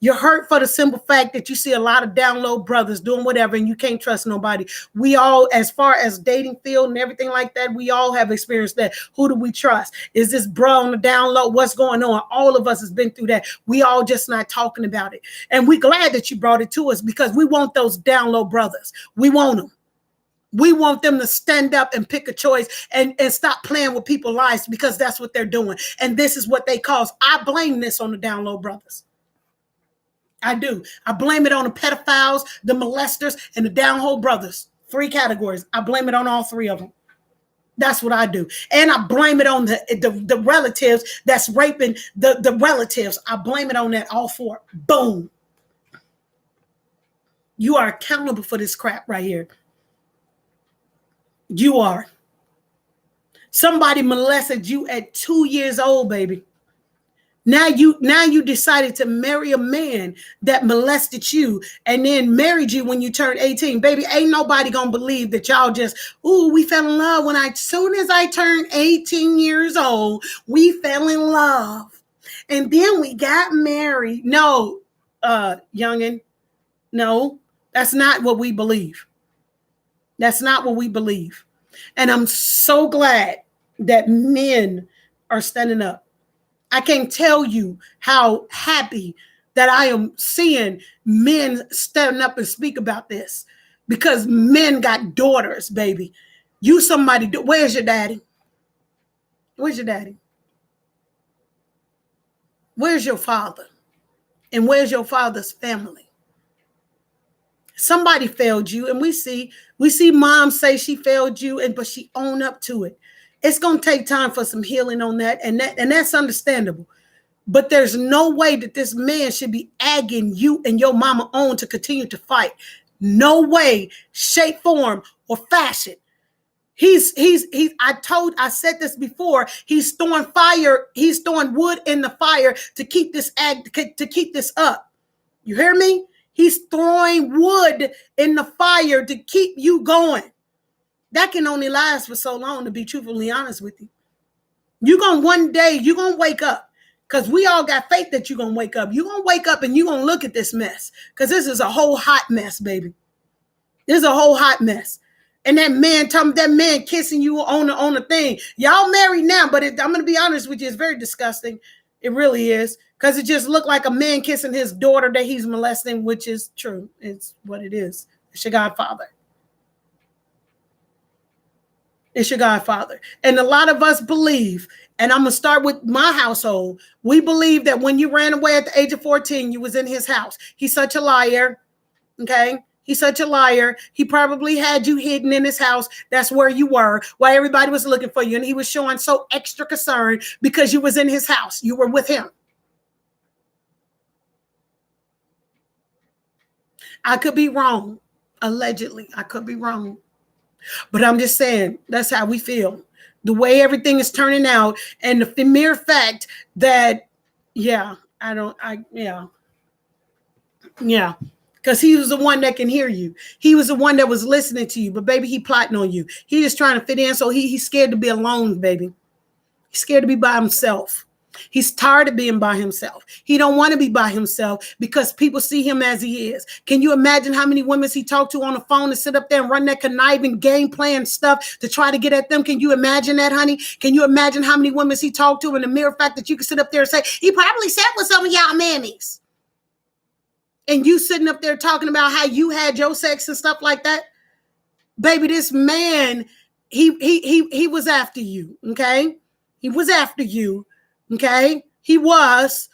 You're hurt for the simple fact that you see a lot of down low brothers doing whatever and you can't trust nobody. We all, as far as dating field and everything like that, we all have experienced that. Who do we trust? Is this bro on the down low? What's going on? All of us has been through that. We all just not talking about it. And we're glad that you brought it to us because we want those down low brothers. We want them. We want them to stand up and pick a choice and stop playing with people's lives because that's what they're doing. And this is what they cause. I blame this on the down low brothers. I do. I blame it on the pedophiles, the molesters, and the downhole brothers. 3 categories. I blame it on all 3 of them. That's what I do. And I blame it on the relatives that's raping the relatives. I blame it on that, all 4. Boom. You are accountable for this crap right here. You are. Somebody molested you at 2 years old, baby. Now you decided to marry a man that molested you and then married you when you turned 18. Baby, ain't nobody gonna believe that y'all just, we fell in love as soon as I turned 18 years old, we fell in love. And then we got married. No, youngin', no, that's not what we believe. That's not what we believe. And I'm so glad that men are standing up. I can't tell you how happy that I am seeing men standing up and speak about this because men got daughters, baby. You somebody, where's your daddy? Where's your daddy? Where's your father? And where's your father's family? Somebody failed you, and we see mom say she failed you, but she owned up to it. It's going to take time for some healing on that, and that's understandable. But there's no way that this man should be egging you and your mama on to continue to fight. No way, shape, form, or fashion. I said this before. He's throwing fire. He's throwing wood in the fire to keep this up. You hear me? He's throwing wood in the fire to keep you going. That can only last for so long, to be truthfully honest with you. One day, you're going to wake up. Because we all got faith that you're going to wake up. You're going to wake up and you're going to look at this mess. Because this is a whole hot mess, baby. This is a whole hot mess. And that man kissing you on the thing. Y'all married now, but I'm going to be honest with you. It's very disgusting. It really is. Because it just looked like a man kissing his daughter that he's molesting, which is true. It's what it is. It's your godfather. It's your godfather. And a lot of us believe And I'm going to start with my household. We believe that when you ran away at the age of 14, you was in his house. He's such a liar. Okay. He's such a liar. He probably had you hidden in his house. That's where you were while everybody was looking for you. And he was showing so extra concern because you was in his house. You were with him. I could be wrong. Allegedly, I could be wrong. But I'm just saying, that's how we feel. The way everything is turning out, and the mere fact that, yeah. Because he was the one that can hear you. He was the one that was listening to you. But baby, he plotting on you. He just trying to fit in. So he's scared to be alone, baby. He's scared to be by himself. He's tired of being by himself. He don't want to be by himself because people see him as he is. Can you imagine how many women he talked to on the phone and sit up there and run that conniving game plan stuff to try to get at them? Can you imagine that, honey? Can you imagine how many women he talked to, and the mere fact that you can sit up there and say, he probably sat with some of y'all mammies. And you sitting up there talking about how you had your sex and stuff like that. Baby, this man, he was after you, okay? He was after you, okay? He was.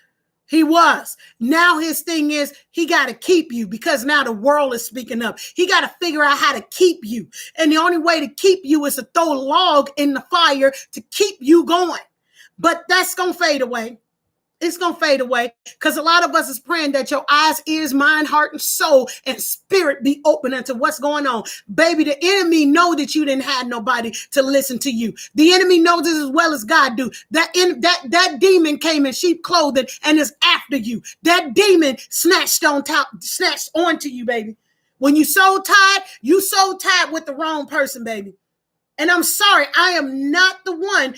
Now his thing is he got to keep you because now the world is speaking up. He got to figure out how to keep you. And the only way to keep you is to throw a log in the fire to keep you going. But that's going to fade away. It's going to fade away because a lot of us is praying that your eyes, ears, mind, heart, and soul and spirit be open into what's going on. Baby, the enemy know that you didn't have nobody to listen to you. The enemy knows this as well as God do. That demon came in sheep clothing and is after you. That demon snatched onto you, baby. When you so tied with the wrong person, baby. And I'm sorry, I am not the one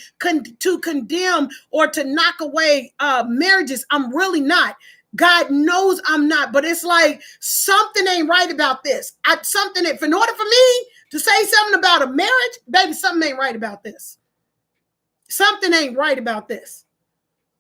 to condemn or to knock away marriages. I'm really not. God knows I'm not. But it's like something ain't right about this. In order for me to say something about a marriage, baby, something ain't right about this. Something ain't right about this.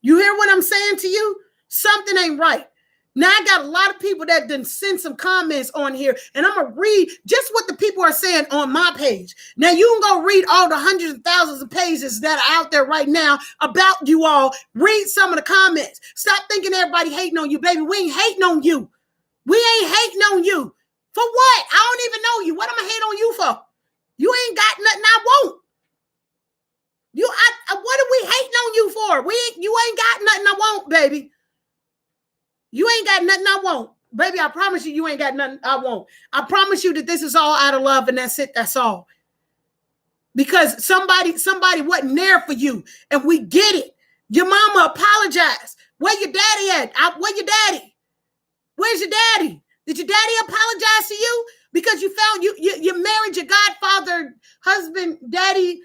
You hear what I'm saying to you? Something ain't right. Now, I got a lot of people that done send some comments on here, and I'm going to read just what the people are saying on my page. Now, you can go read all the hundreds of thousands of pages that are out there right now about you all. Read some of the comments. Stop thinking everybody hating on you, baby. We ain't hating on you. We ain't hating on you. For what? I don't even know you. What am I hating on you for? You ain't got nothing I want. What are we hating on you for? You ain't got nothing I want, baby. You ain't got nothing I want. Baby, I promise you ain't got nothing I want. I promise you that this is all out of love and that's it. That's all. Because somebody wasn't there for you and we get it. Your mama apologized. Where your daddy at? Where your daddy? Where's your daddy? Did your daddy apologize to you? Because you found you married your godfather, husband, daddy,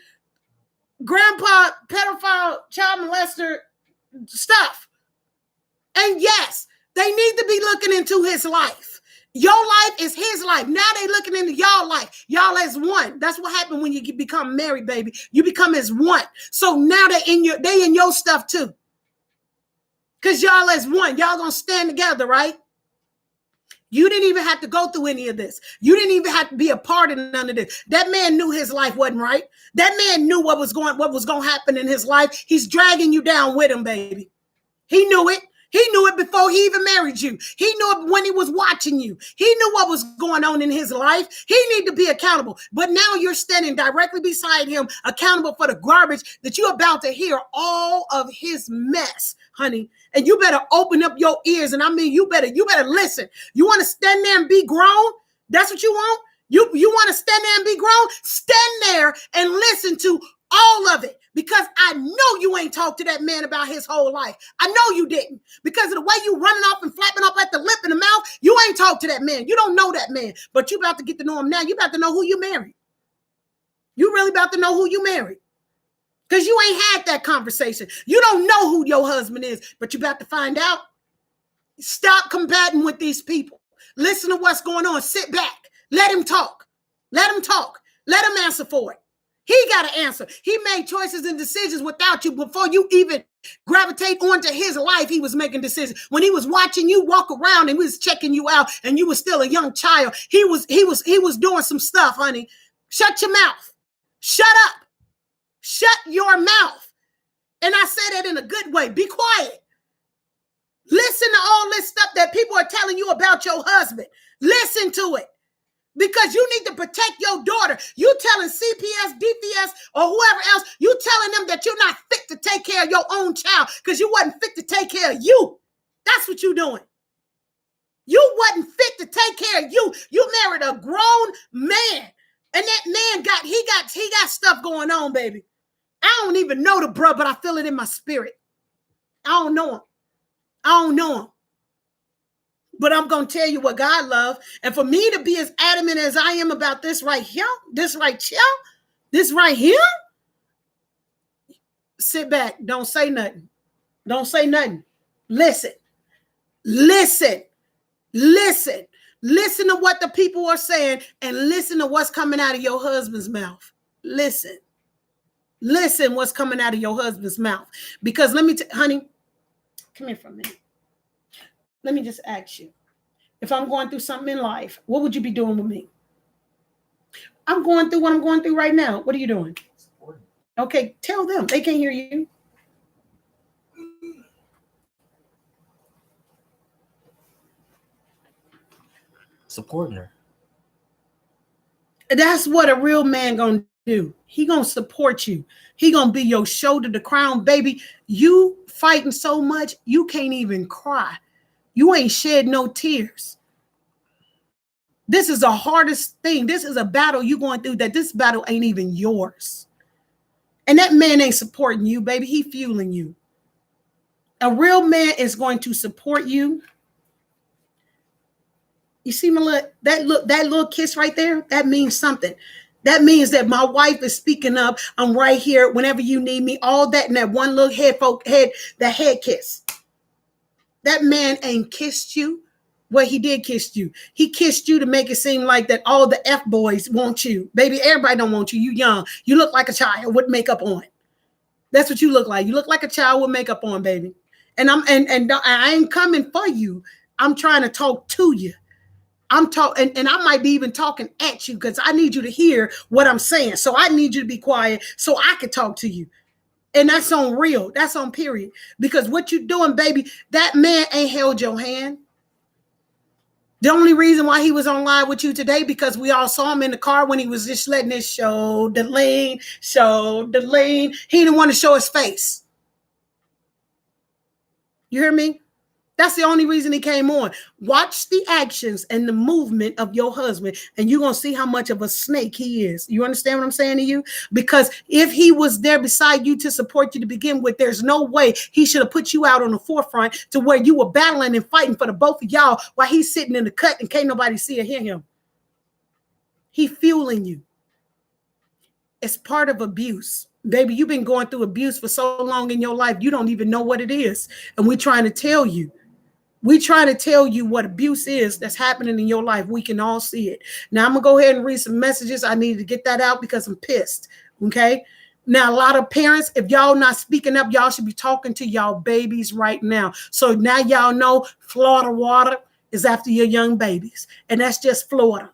grandpa, pedophile, child molester stuff. And yes, they need to be looking into his life. Your life is his life. Now they looking into y'all life. Y'all as one. That's what happened when you become married, baby. You become as one. So now they in your stuff too. Because y'all as one. Y'all gonna stand together, right? You didn't even have to go through any of this. You didn't even have to be a part of none of this. That man knew his life wasn't right. That man knew what was going to happen in his life. He's dragging you down with him, baby. He knew it. He knew it before he even married you. He knew it when he was watching you. He knew what was going on in his life. He needed to be accountable. But now you're standing directly beside him, accountable for the garbage that you're about to hear all of his mess, honey. And you better open up your ears. And I mean, you better listen. You want to stand there and be grown? That's what you want? You want to stand there and be grown? Stand there and listen to all of it. Because I know you ain't talked to that man about his whole life. I know you didn't. Because of the way you running off and flapping up at the lip and the mouth, you ain't talked to that man. You don't know that man. But you about to get to know him now. You about to know who you married. You really about to know who you married. Because you ain't had that conversation. You don't know who your husband is, but you about to find out. Stop combating with these people. Listen to what's going on. Sit back. Let him talk. Let him talk. Let him answer for it. He got to answer. He made choices and decisions without you before you even gravitate onto his life. He was making decisions. When he was watching you walk around and he was checking you out and you were still a young child, he was doing some stuff, honey. Shut your mouth. Shut up. Shut your mouth. And I say that in a good way. Be quiet. Listen to all this stuff that people are telling you about your husband. Listen to it. Because you need to protect your daughter. You telling CPS, DPS, or whoever else, you telling them that you're not fit to take care of your own child because you wasn't fit to take care of you. That's what you're doing. You wasn't fit to take care of you. You married a grown man. And that man he got stuff going on, baby. I don't even know the bro, but I feel it in my spirit. I don't know him. I don't know him. But I'm going to tell you what God loves. And for me to be as adamant as I am about this right here, this right here, sit back. Don't say nothing. Don't say nothing. Listen. Listen. Listen. Listen to what the people are saying and listen to what's coming out of your husband's mouth. Listen. Listen what's coming out of your husband's mouth. Because let me honey, come here for a minute. Let me just ask you, if I'm going through something in life, what would you be doing with me? I'm going through what I'm going through right now. What are you doing? Okay, tell them. They can't hear you. Supporting her. That's what a real man gonna do. He gonna support you. He gonna be your shoulder to crown, baby. You fighting so much, you can't even cry. You ain't shed no tears. This is the hardest thing. This is a battle you going through that this battle ain't even yours. And that man ain't supporting you, baby. He fueling you. A real man is going to support you. You see that little kiss right there? That means something. That means that my wife is speaking up. I'm right here whenever you need me. All that and that one little head kiss. That man ain't kissed you. Well, he did kiss you. He kissed you to make it seem like that all the F boys want you. Baby, everybody don't want you. You young. You look like a child with makeup on. That's what you look like. You look like a child with makeup on, baby. And I ain't coming for you. I'm trying to talk to you. I'm talking, and I might be even talking at you because I need you to hear what I'm saying. So I need you to be quiet so I can talk to you. And that's on real. That's on period. Because what you doing, baby, that man ain't held your hand. The only reason why he was on live with you today, because we all saw him in the car when he was just letting it show the lean. He didn't want to show his face. You hear me? That's the only reason he came on. Watch the actions and the movement of your husband, and you're going to see how much of a snake he is. You understand what I'm saying to you? Because if he was there beside you to support you to begin with, there's no way he should have put you out on the forefront to where you were battling and fighting for the both of y'all while he's sitting in the cut and can't nobody see or hear him. He fueling you. It's part of abuse. Baby, you've been going through abuse for so long in your life, you don't even know what it is. And we're trying to tell you. We try to tell you what abuse is that's happening in your life. We can all see it. Now, I'm going to go ahead and read some messages. I need to get that out because I'm pissed. Okay. Now, a lot of parents, if y'all not speaking up, y'all should be talking to y'all babies right now. So now y'all know Florida water is after your young babies. And that's just Florida.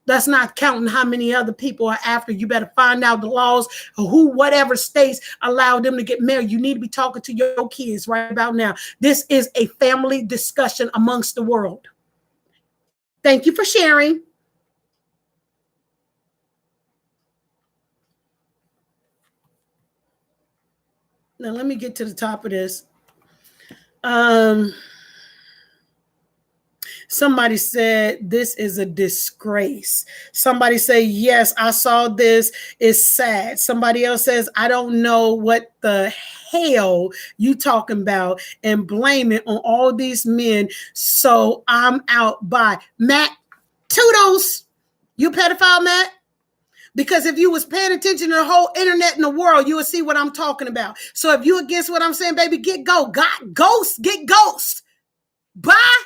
That's not counting how many other people are after. You better find out the laws of whatever states allow them to get married. You need to be talking to your kids right about now. This is a family discussion amongst the world. Thank you for sharing. Now, let me get to the top of this. Somebody said, this is a disgrace. Somebody say, yes, I saw this. It's sad. Somebody else says, I don't know what the hell you talking about and blame it on all these men. So I'm out by Matt. Toodles. You pedophile, Matt? Because if you was paying attention to the whole internet in the world, you would see what I'm talking about. So if you against what I'm saying, baby, get ghost. Bye.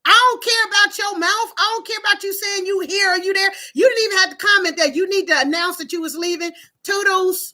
I don't care about your mouth. I don't care about you saying you here or you there. You didn't even have to comment that. You need to announce that you was leaving. Toodles.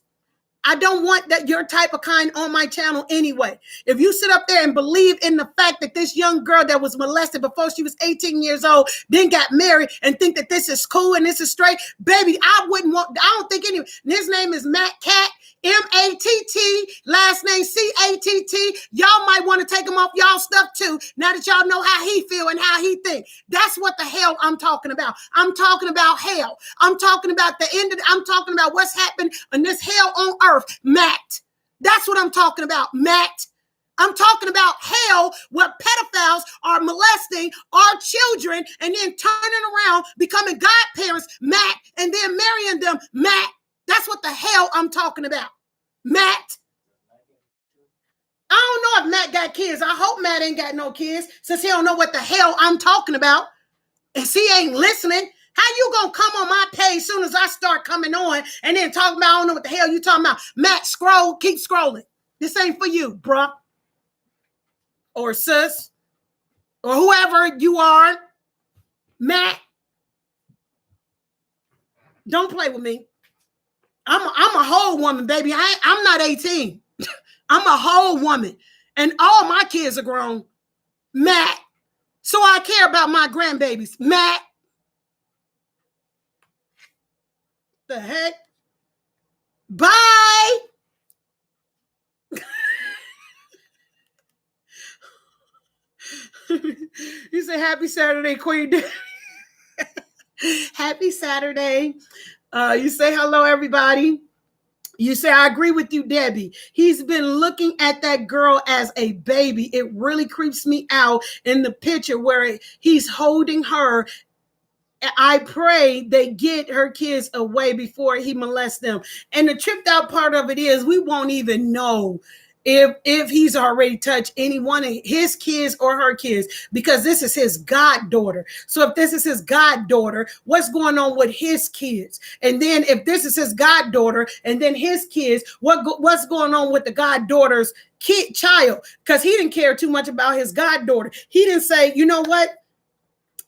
I don't want that your type of kind on my channel anyway. If you sit up there and believe in the fact that this young girl that was molested before she was 18 years old, then got married and think that this is cool and this is straight, baby, I don't think any, his name is Matt Cat, M-A-T-T, last name C-A-T-T. Y'all might want to take him off y'all stuff too, now that y'all know how he feel and how he think. That's what the hell I'm talking about. I'm talking about hell. I'm talking about the end of I'm talking about what's happened in this hell on earth, Matt. That's what I'm talking about, Matt. I'm talking about hell where pedophiles are molesting our children and then turning around, becoming godparents, Matt, and then marrying them, Matt. That's what the hell I'm talking about, Matt. I don't know if Matt got kids. I hope Matt ain't got no kids since he don't know what the hell I'm talking about. And he ain't listening. How you gonna come on my page soon as I start coming on and then talking about, I don't know what the hell you talking about. Matt, scroll, keep scrolling. This ain't for you, bruh. Or sis. Or whoever you are. Matt. Don't play with me. I'm a whole woman, baby. I'm not 18. I'm a whole woman. And all my kids are grown. Matt. So I care about my grandbabies. Matt. The heck? Bye. You say happy Saturday, Queen. Happy Saturday. You say hello, everybody. You say, I agree with you, Debbie. He's been looking at that girl as a baby. It really creeps me out in the picture where he's holding her. I pray they get her kids away before he molests them. And the tripped out part of it is we won't even know if he's already touched any one of his kids or her kids, because this is his goddaughter. So if this is his goddaughter, what's going on with his kids? And then if this is his goddaughter and then his kids, what's going on with the goddaughter's child? Because he didn't care too much about his goddaughter. He didn't say, you know what?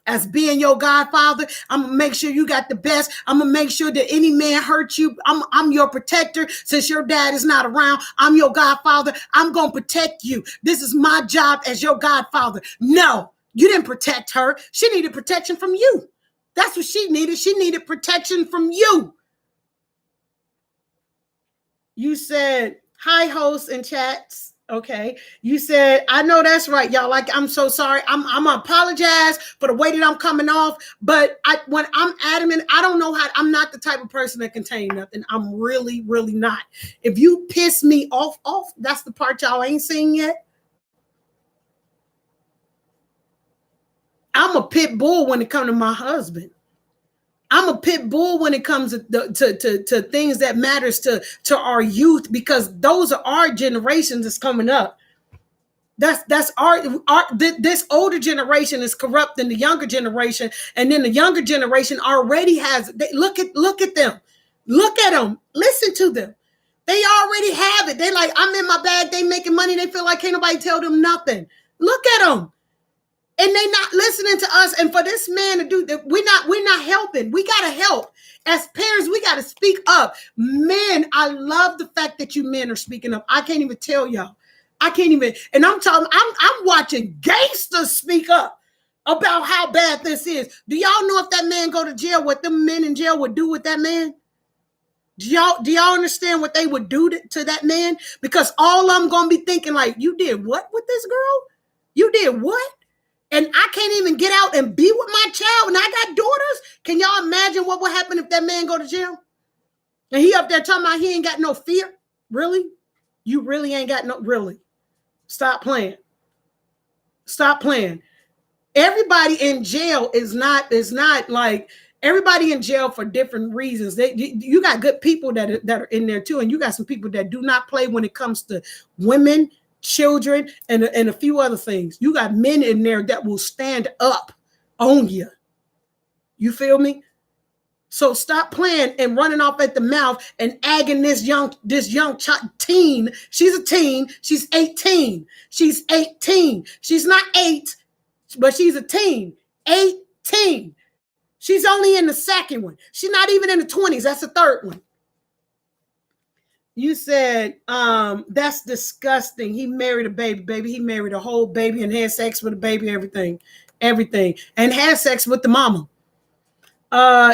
As being your godfather, I'm gonna make sure you got the best. I'm gonna make sure that any man hurt you, I'm your protector. Since your dad is not around, I'm your godfather. I'm gonna protect you. This is my job as your godfather. No, you didn't protect her. She needed protection from you. That's what she needed. She needed protection from you. You said, hi, hosts and chats. Okay. You said, I know that's right, y'all. Like, I'm so sorry. I'm gonna apologize for the way that I'm coming off. But when I'm adamant, I don't know how. I'm not the type of person that contain nothing. I'm really, really not. If you piss me off, that's the part y'all ain't seen yet. I'm a pit bull when it comes to my husband. I'm a pit bull when it comes to things that matters to our youth, because those are our generations that's coming up. That's our this older generation is corrupting the younger generation, and then the younger generation already has. Look at them, look at them, listen to them. They already have it. They like, I'm in my bag. They making money. They feel like can't nobody tell them nothing. Look at them. And they not listening to us. And for this man to do that, we're not helping. We got to help. As parents, we got to speak up. Men, I love the fact that you men are speaking up. I can't even tell y'all. I can't even. And I'm watching gangsters speak up about how bad this is. Do y'all know if that man go to jail, what them men in jail would do with that man? Do y'all understand what they would do to that man? Because all I'm going to be thinking like, you did what with this girl? You did what? And I can't even get out and be with my child, and I got daughters. Can y'all imagine what would happen if that man go to jail? And he up there talking about he ain't got no fear? Really? You really ain't got no, really? Stop playing. Stop playing. Everybody in jail is not like, everybody in jail for different reasons. You got good people that are in there too, and you got some people that do not play when it comes to women, children, and a few other things. You got men in there that will stand up on you. You feel me? So stop playing and running off at the mouth and agging this young teen. She's a teen. She's 18. She's 18. She's not 8, but she's a teen. 18. She's only in the second one. She's not even in the 20s. That's the third one. You said, that's disgusting. He married a baby. He married a whole baby and had sex with a baby, everything. And had sex with the mama.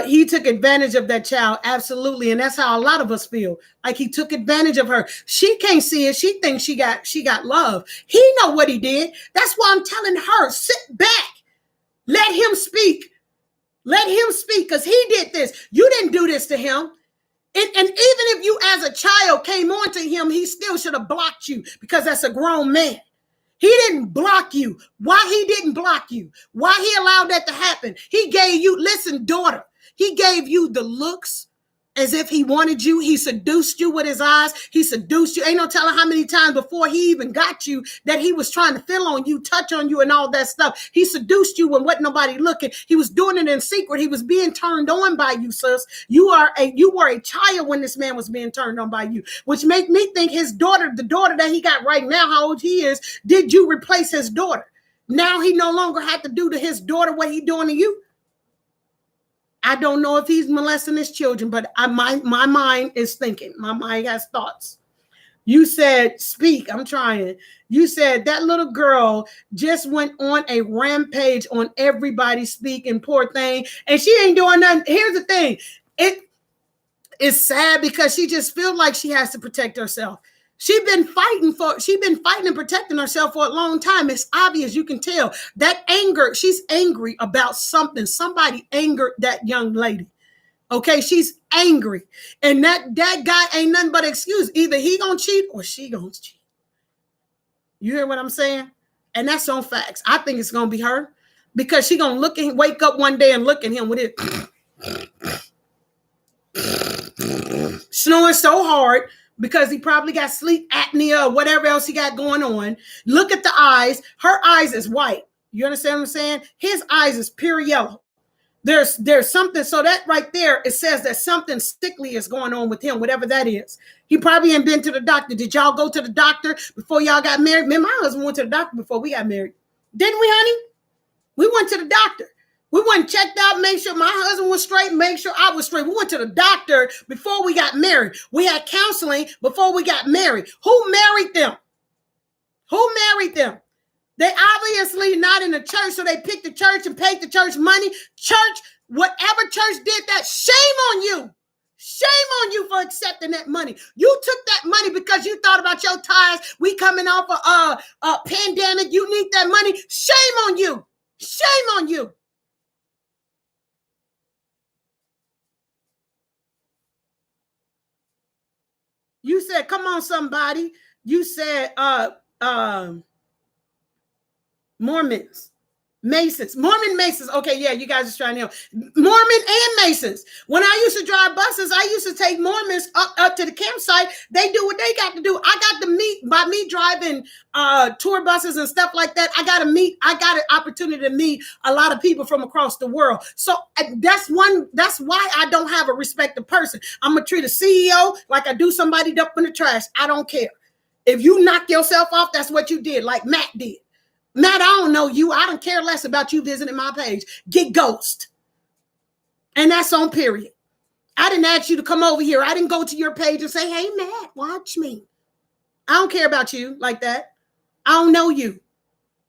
He took advantage of that child, absolutely, and that's how a lot of us feel. Like he took advantage of her. She can't see it. She thinks she got love. He know what he did. That's why I'm telling her, sit back, let him speak, because he did this. You didn't do this to him. And even if you as a child came on to him, he still should have blocked you because that's a grown man. He didn't block you. Why he didn't block you? Why he allowed that to happen? He gave you, listen, daughter, he gave you the looks as if he wanted you. He seduced you with his eyes. He seduced you. Ain't no telling how many times before he even got you that he was trying to feel on you, touch on you and all that stuff. He seduced you when wasn't nobody looking. He was doing it in secret. He was being turned on by you, sis. You were a child when this man was being turned on by you, which make me think his daughter, the daughter that he got right now, how old he is, did you replace his daughter? Now he no longer had to do to his daughter what he doing to you. I don't know if he's molesting his children, but my mind is thinking. My mind has thoughts. You said, speak. I'm trying. You said that little girl just went on a rampage on everybody speaking, poor thing, and she ain't doing nothing. Here's the thing. It is sad because she just feels like she has to protect herself. She's been fighting and protecting herself for a long time. It's obvious. You can tell that anger. She's angry about something. Somebody angered that young lady. Okay, she's angry. And that guy ain't nothing but an excuse. Either he gonna cheat or she gonna cheat. You hear what I'm saying? And that's on facts. I think it's gonna be her because she gonna wake up one day and look at him with it snoring so hard. Because he probably got sleep apnea or whatever else he got going on. Look at the eyes. Her eyes is white. You understand what I'm saying? His eyes is pure yellow. There's something. So that right there, it says that something sickly is going on with him, whatever that is. He probably ain't been to the doctor. Did y'all go to the doctor before y'all got married? Me and my husband went to the doctor before we got married. Didn't we, honey? We went to the doctor. We went and checked out, make sure my husband was straight, make sure I was straight. We went to the doctor before we got married. We had counseling before we got married. Who married them? Who married them? They obviously not in the church, so they picked the church and paid the church money. Church, whatever church did that, shame on you. Shame on you for accepting that money. You took that money because you thought about your tithes. We coming off a pandemic. You need that money. Shame on you. Shame on you. You said, come on, somebody. You said Mormons. Masons, Mormon Masons. Okay, yeah, you guys are trying to help. Mormon and Masons. When I used to drive buses, I used to take Mormons up to the campsite. They do what they got to do. I got to meet, by me driving tour buses and stuff like that, I got an opportunity to meet a lot of people from across the world. So that's why I don't have a respected person. I'm going to treat a CEO like I do somebody up in the trash. I don't care. If you knock yourself off, that's what you did, like Matt did. Matt, I don't know you. I don't care less about you visiting my page. Get ghost. And that's on period. I didn't ask you to come over here. I didn't go to your page and say, hey, Matt, watch me. I don't care about you like that. I don't know you.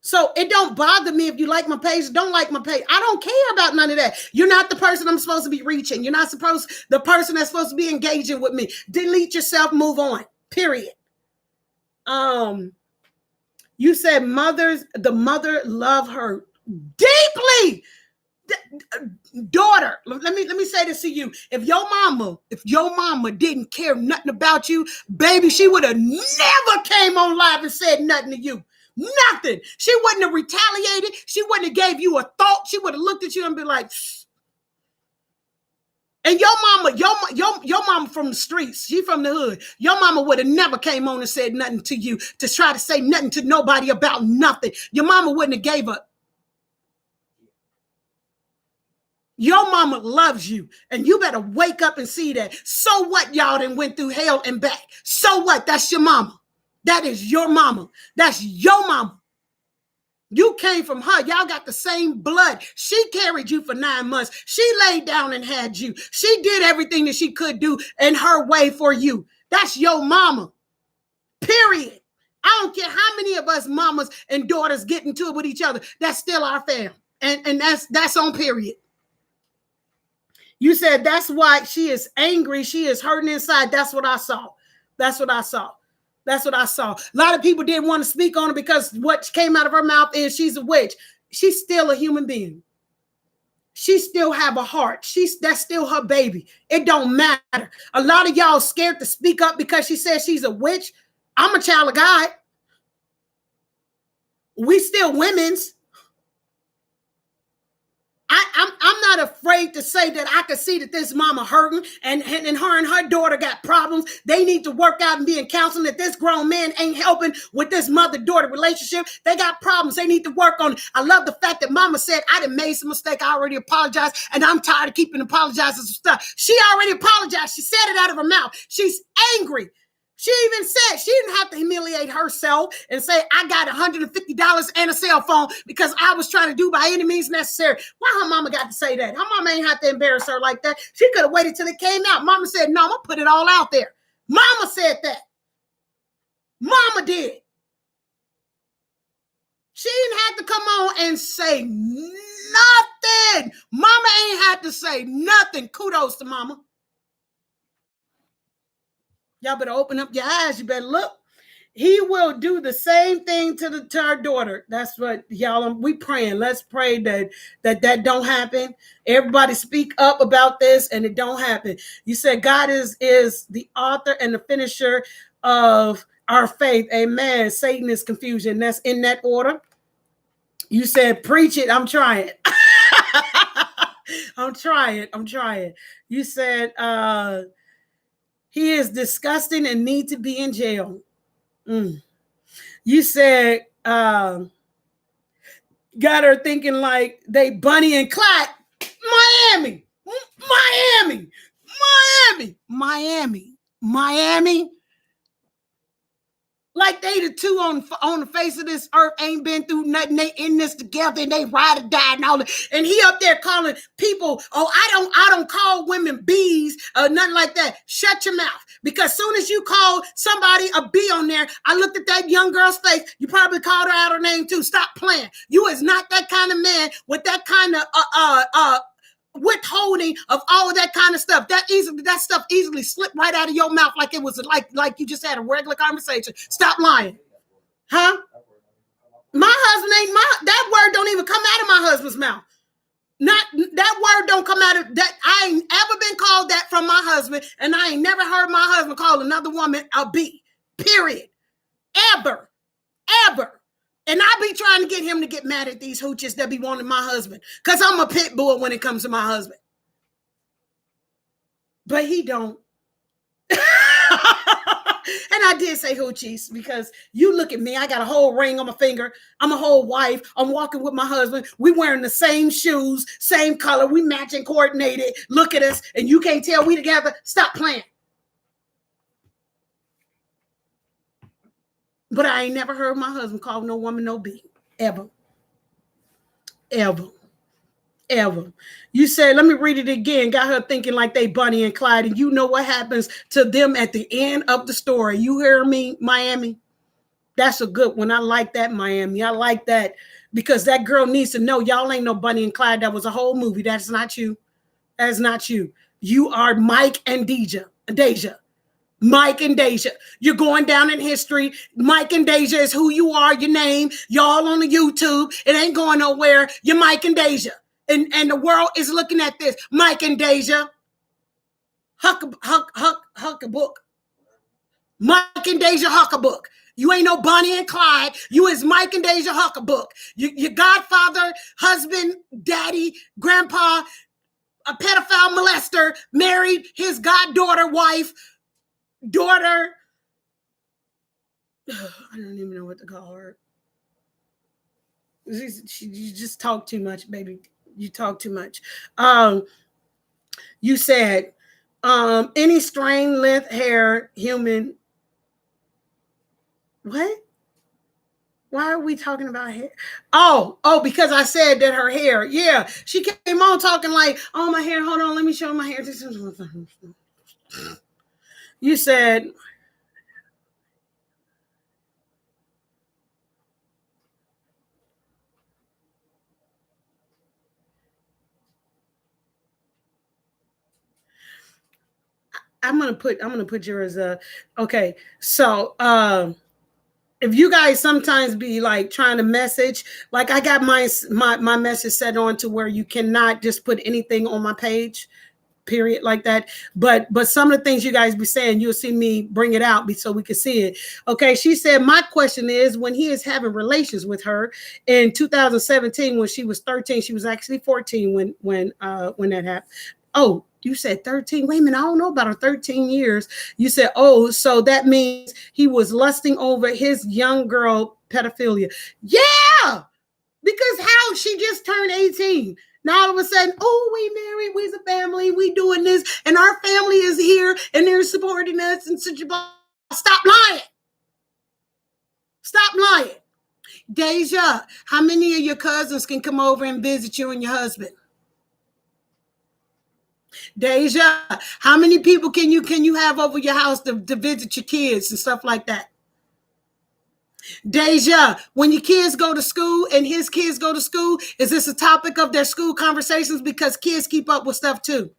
So it don't bother me if you like my page, don't like my page. I don't care about none of that. You're not the person I'm supposed to be reaching. You're not the person that's supposed to be engaging with me. Delete yourself, move on. Period. You said the mother love her deeply. Daughter, let me say this to you. If your mama didn't care nothing about you, baby, she would have never came on live and said nothing to you. Nothing. She wouldn't have retaliated. She wouldn't have gave you a thought. She would have looked at you and be like, pfft. And your mama from the streets, she from the hood. Your mama would have never came on and said nothing to you to try to say nothing to nobody about nothing. Your mama wouldn't have gave up. Your mama loves you, and you better wake up and see that. So what, y'all done went through hell and back? So what? That's your mama. That is your mama. That's your mama. You came from her. Y'all got the same blood. She carried you for 9 months. She laid down and had you. She did everything that she could do in her way for you. That's your mama. Period. I don't care how many of us mamas and daughters get into it with each other. That's still our fam. And that's on period. You said that's why she is angry. She is hurting inside. That's what I saw. That's what I saw. That's what I saw. A lot of people didn't want to speak on it because what came out of her mouth is she's a witch. She's still a human being. She still have a heart. That's still her baby. It don't matter. A lot of y'all scared to speak up because she says she's a witch. I'm a child of God. We still women's. I'm not afraid to say that I can see that this mama hurting and her and her daughter got problems. They need to work out and be in counseling. That this grown man ain't helping with this mother-daughter relationship. They got problems. They need to work on it. I love the fact that mama said, I done made some mistake. I already apologized and I'm tired of keeping apologizing for stuff. She already apologized. She said it out of her mouth. She's angry. She even said she didn't have to humiliate herself and say, I got $150 and a cell phone because I was trying to do by any means necessary. Why her mama got to say that? Her mama ain't have to embarrass her like that. She could have waited till it came out. Mama said, no, I'm going to put it all out there. Mama said that. Mama did. She didn't have to come on and say nothing. Mama ain't had to say nothing. Kudos to mama. Y'all better open up your eyes. You better look. He will do the same thing to our daughter. That's what y'all, we praying. Let's pray that don't happen. Everybody speak up about this and it don't happen. You said God is the author and the finisher of our faith. Amen. Satan is confusion. That's in that order. You said preach it. I'm trying. I'm trying. You said he is disgusting and need to be in jail. You said got her thinking like they Bunny and Clyde. Miami. Like they the two on the face of this earth ain't been through nothing. They in this together and they ride or die and all that. And he up there calling people, oh, I don't call women bees or nothing like that. Shut your mouth. Because soon as you call somebody a bee on there, I looked at that young girl's face. You probably called her out her name too. Stop playing. You is not that kind of man with that kind of withholding of all of that kind of stuff. That stuff easily slipped right out of your mouth like it was like you just had a regular conversation. Stop lying. Huh? My husband ain't that word don't even come out of my husband's mouth. Not that word don't come out of that. I ain't ever been called that from my husband, and I ain't never heard my husband call another woman a bee. Period. Ever. And I be trying to get him to get mad at these hooches that be wanting my husband. Because I'm a pit bull when it comes to my husband. But he don't. And I did say hoochies because you look at me. I got a whole ring on my finger. I'm a whole wife. I'm walking with my husband. We wearing the same shoes, same color. We matching, coordinated. Look at us. And you can't tell we together. Stop playing. But I ain't never heard my husband call no woman no bee. Ever. You said, let me read it again. Got her thinking like they Bunny and Clyde. And you know what happens to them at the end of the story. You hear me, Miami? That's a good one. I like that, Miami. I like that because that girl needs to know y'all ain't no Bunny and Clyde. That was a whole movie. That's not you. That's not you. You are Mike and Deja. Mike and Deja. You're going down in history. Mike and Deja is who you are, your name. Y'all on the YouTube. It ain't going nowhere. You're Mike and Deja. And the world is looking at this. Mike and Deja. Haugabook. Mike and Deja Haugabook. You ain't no Bonnie and Clyde. You is Mike and Deja Haugabook. Your godfather, husband, daddy, grandpa, a pedophile molester, married his goddaughter, wife, daughter. I don't even know what to call her. You just talk too much, baby. You talk too much. You said any strain, length, hair, human. What? Why are we talking about hair? Oh, because I said that her hair. Yeah, she came on talking like, oh, my hair. Hold on, let me show my hair. You said I'm gonna put yours. Okay. So if you guys sometimes be like trying to message, like I got my message set on to where you cannot just put anything on my page, period, like that. But some of the things you guys be saying, you'll see me bring it out so we can see it. Okay, she said, my question is, when he is having relations with her in 2017, when she was 13, she was actually 14 when that happened. Oh, you said 13. Wait a minute, I don't know about her 13 years. You said, oh, so that means he was lusting over his young girl pedophilia. Yeah, because how she just turned 18. Now all of a sudden, oh, we married, we's a family, we doing this, and our family is here and they're supporting us and such. Stop lying. Stop lying. Deja, how many of your cousins can come over and visit you and your husband? Deja, how many people can you have over your house to visit your kids and stuff like that? Deja, when your kids go to school and his kids go to school, is this a topic of their school conversations? Because kids keep up with stuff too.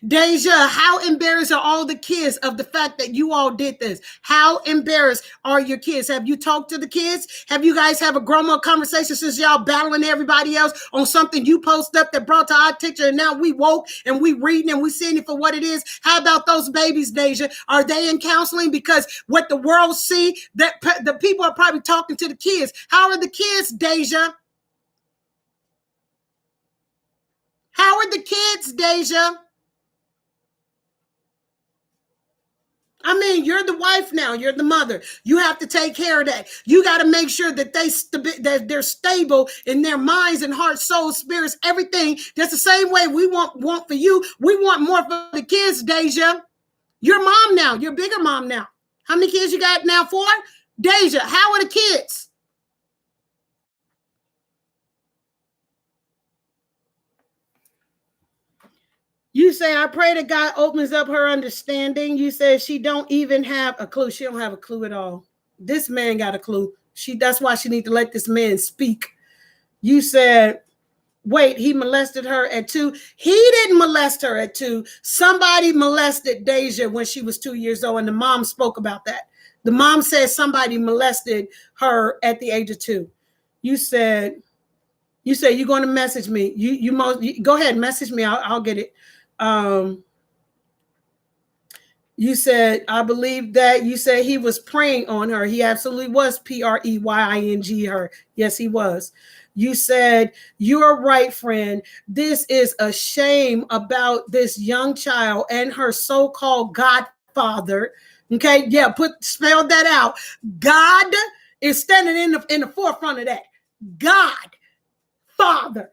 Deja, how embarrassed are all the kids of the fact that you all did this? How embarrassed are your kids? Have you talked to the kids? Have you guys have a grown-up conversation since y'all battling everybody else on something you post up that brought to our attention, and now we woke and we reading and we seeing it for what it is? How about those babies, Deja? Are they in counseling? Because what the world see, that the people are probably talking to the kids. How are the kids, Deja? How are the kids, Deja? I mean, you're the wife now. You're the mother. You have to take care of that. You got to make sure that that they're stable in their minds and hearts, souls, spirits, everything. That's the same way we want for you. We want more for the kids, Deja. You're mom now. You're bigger mom now. How many kids you got now? 4? Deja, how are the kids? You say, I pray that God opens up her understanding. You said she don't even have a clue. She don't have a clue at all. This man got a clue. That's why she need to let this man speak. You said, wait, he molested her at 2. He didn't molest her at 2. Somebody molested Deja when she was 2 years old, and the mom spoke about that. The mom said somebody molested her at the age of 2. You said you're going to message me. You go ahead, message me. I'll get it. You said, I believe that. You said he was preying on her. He absolutely was preying her. Yes, he was. You said, you're right, friend. This is a shame about this young child and her so-called godfather. Okay, yeah, spell that out. God is standing in the forefront of that. God, Father.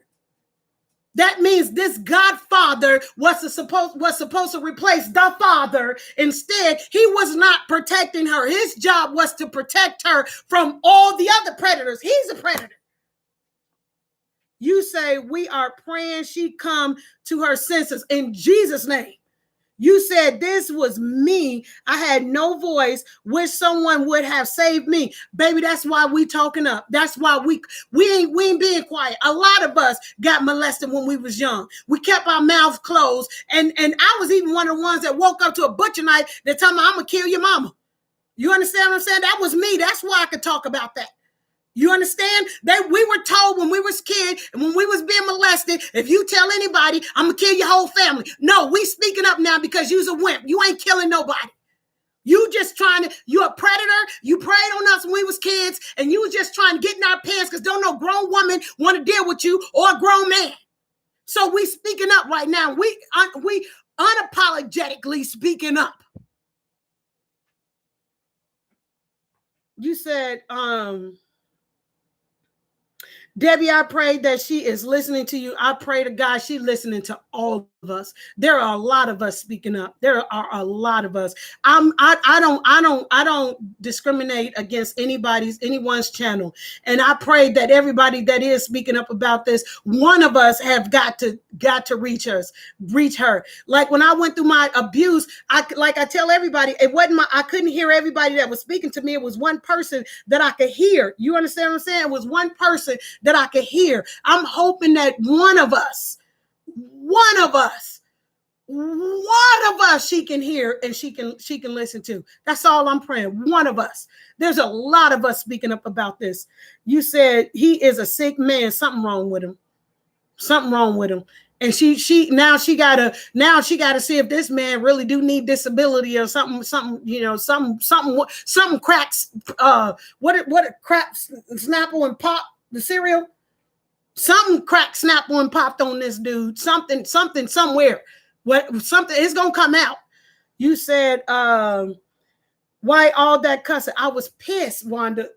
That means this godfather was supposed to replace the father. Instead, he was not protecting her. His job was to protect her from all the other predators. He's a predator. You say, we are praying she come to her senses in Jesus' name. You said, this was me. I had no voice. Wish someone would have saved me. Baby, that's why we talking up. That's why we ain't being quiet. A lot of us got molested when we was young. We kept our mouths closed. And I was even one of the ones that woke up to a butcher knife that told me, I'm going to kill your mama. You understand what I'm saying? That was me. That's why I could talk about that. You understand? That we were told when we was kids and when we was being molested, if you tell anybody, I'm gonna kill your whole family. No, we speaking up now because you's a wimp. You ain't killing nobody. You just you're a predator. You preyed on us when we was kids, and you was just trying to get in our pants because don't no grown woman want to deal with you or a grown man. So we speaking up right now. We unapologetically speaking up. You said, Debbie, I pray that she is listening to you. I pray to God she's listening to all of us. There are a lot of us speaking up. There are a lot of us. I don't discriminate against anyone's channel. And I pray that everybody that is speaking up about this, one of us have got to reach her. Like when I went through my abuse, I tell everybody, it wasn't I couldn't hear everybody that was speaking to me. It was one person that I could hear. You understand what I'm saying? It was one person that I could hear. I'm hoping that one of us One of us she can hear and she can listen to. That's all I'm praying. One of us. There's a lot of us speaking up about this. You said he is a sick man. Something wrong with him. Something wrong with him. And she gotta see if this man really do need disability or something, something cracks. What cracks Snapple and Pop the cereal? Something cracked Snapple and popped on this dude. Something somewhere. Something is gonna come out. You said, why all that cussing? I was pissed, Wanda.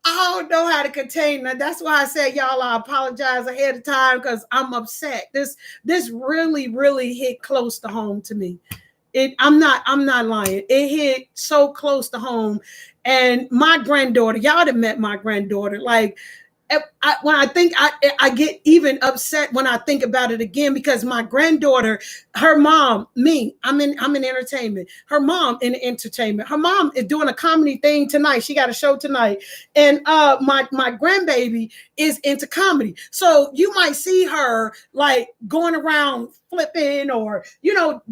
I don't know how to contain that. That's why I said, y'all, I apologize ahead of time because I'm upset. This really, really hit close to home to me. I'm not lying. It hit so close to home. And my granddaughter, y'all have met my granddaughter. Like, when I think I get even upset when I think about it again, because my granddaughter, her mom, I'm in entertainment. Her mom in entertainment. Her mom is doing a comedy thing tonight. She got a show tonight, and my grandbaby is into comedy. So you might see her like going around flipping or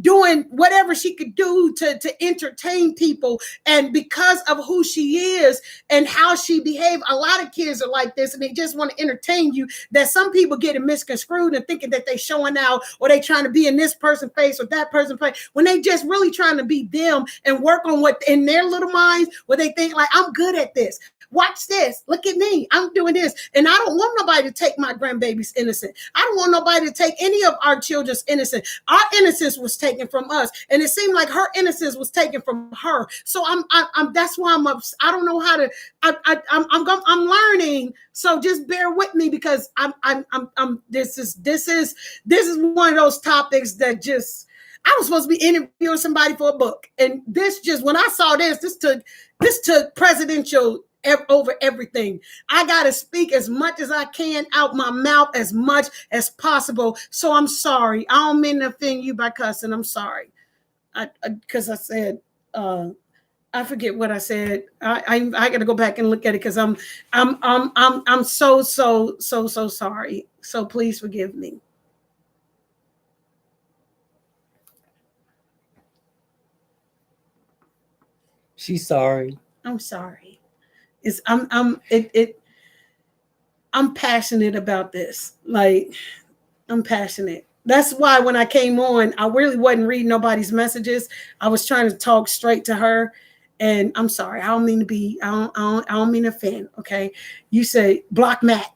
doing whatever she could do to entertain people. And because of who she is and how she behaves, a lot of kids are like this, and they just want to entertain you. That some people get it misconstrued and thinking that they showing out or they trying to be in this person's face or that person's face, when they just really trying to be them and work on what in their little minds, where they think like, I'm good at this. Watch this. Look at me. I'm doing this. And I don't want nobody to take my grandbaby's innocence. I don't want nobody to take any of our children's innocence. Our innocence was taken from us. And it seemed like her innocence was taken from her. So I'm that's why I'm upset. I don't know how to, I'm learning. So just bear with me, because this is one of those topics that just, I was supposed to be interviewing somebody for a book. And this just, when I saw this took presidential over everything. I got to speak as much as I can out my mouth as much as possible. So I'm sorry. I don't mean to offend you by cussing. I'm sorry. Because I said, I forget what I said. I got to go back and look at it, because I'm so sorry. So please forgive me. She's sorry. I'm sorry. I'm passionate about this. Like, I'm passionate. That's why when I came on, I really wasn't reading nobody's messages. I was trying to talk straight to her. And I'm sorry. I don't mean to be, I don't mean to offend. Okay. You say block Matt.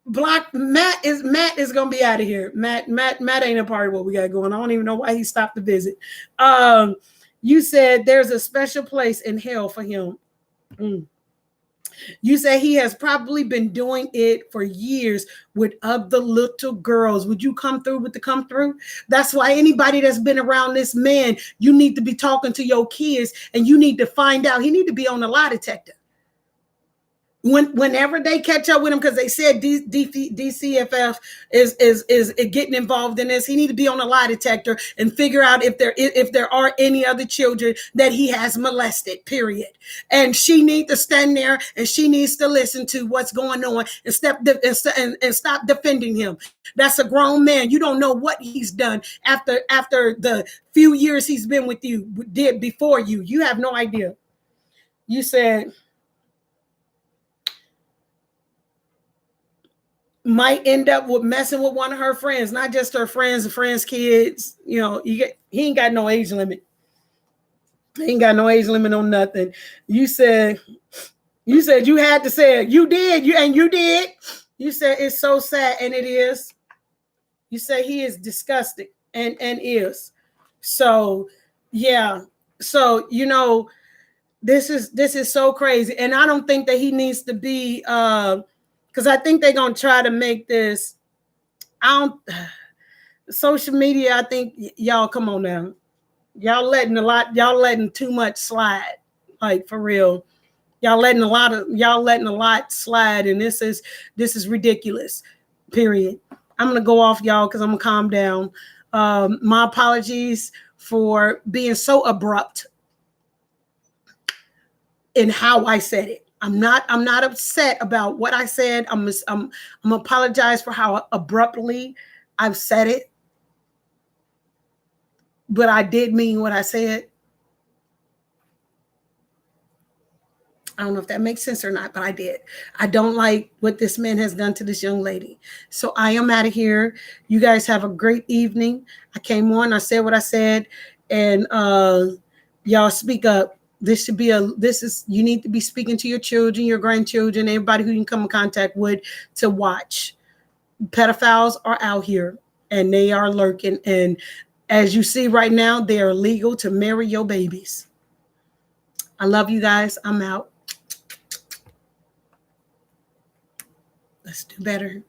Block Matt is gonna be out of here. Matt ain't a part of what we got going. I don't even know why he stopped the visit. You said there's a special place in hell for him. You say he has probably been doing it for years with other little girls. Would you come through with the come through? That's why anybody that's been around this man, you need to be talking to your kids, and you need to find out. He need to be on the lie detector. Whenever they catch up with him, because they said DCFF is getting involved in this, he need to be on a lie detector and figure out if there are any other children that he has molested, period. And she needs to stand there and she needs to listen to what's going on and stop defending him. That's a grown man. You don't know what he's done after the few years he's been with you, did before you. You have no idea. You said might end up with messing with one of her friends, not just her friends, kids. He ain't got no age limit. He ain't got no age limit on nothing. You said you had to say it. You did. You did. You said it's so sad, and it is. You say he is disgusting and is. So yeah. So this is so crazy, and I don't think that he needs to be. Because I think they're going to try to make this, social media, I think, y'all, come on now. Y'all letting too much slide, like, for real. Y'all letting a lot slide, and this is ridiculous, period. I'm going to go off, y'all, because I'm going to calm down. My apologies for being so abrupt in how I said it. I'm not upset about what I said. I'm apologize for how abruptly I've said it. But I did mean what I said. I don't know if that makes sense or not, but I did. I don't like what this man has done to this young lady. So I am out of here. You guys have a great evening. I came on, I said what I said, and y'all speak up. You need to be speaking to your children, your grandchildren, everybody who you can come in contact with to watch. Pedophiles are out here and they are lurking. And as you see right now, they are legal to marry your babies. I love you guys. I'm out. Let's do better.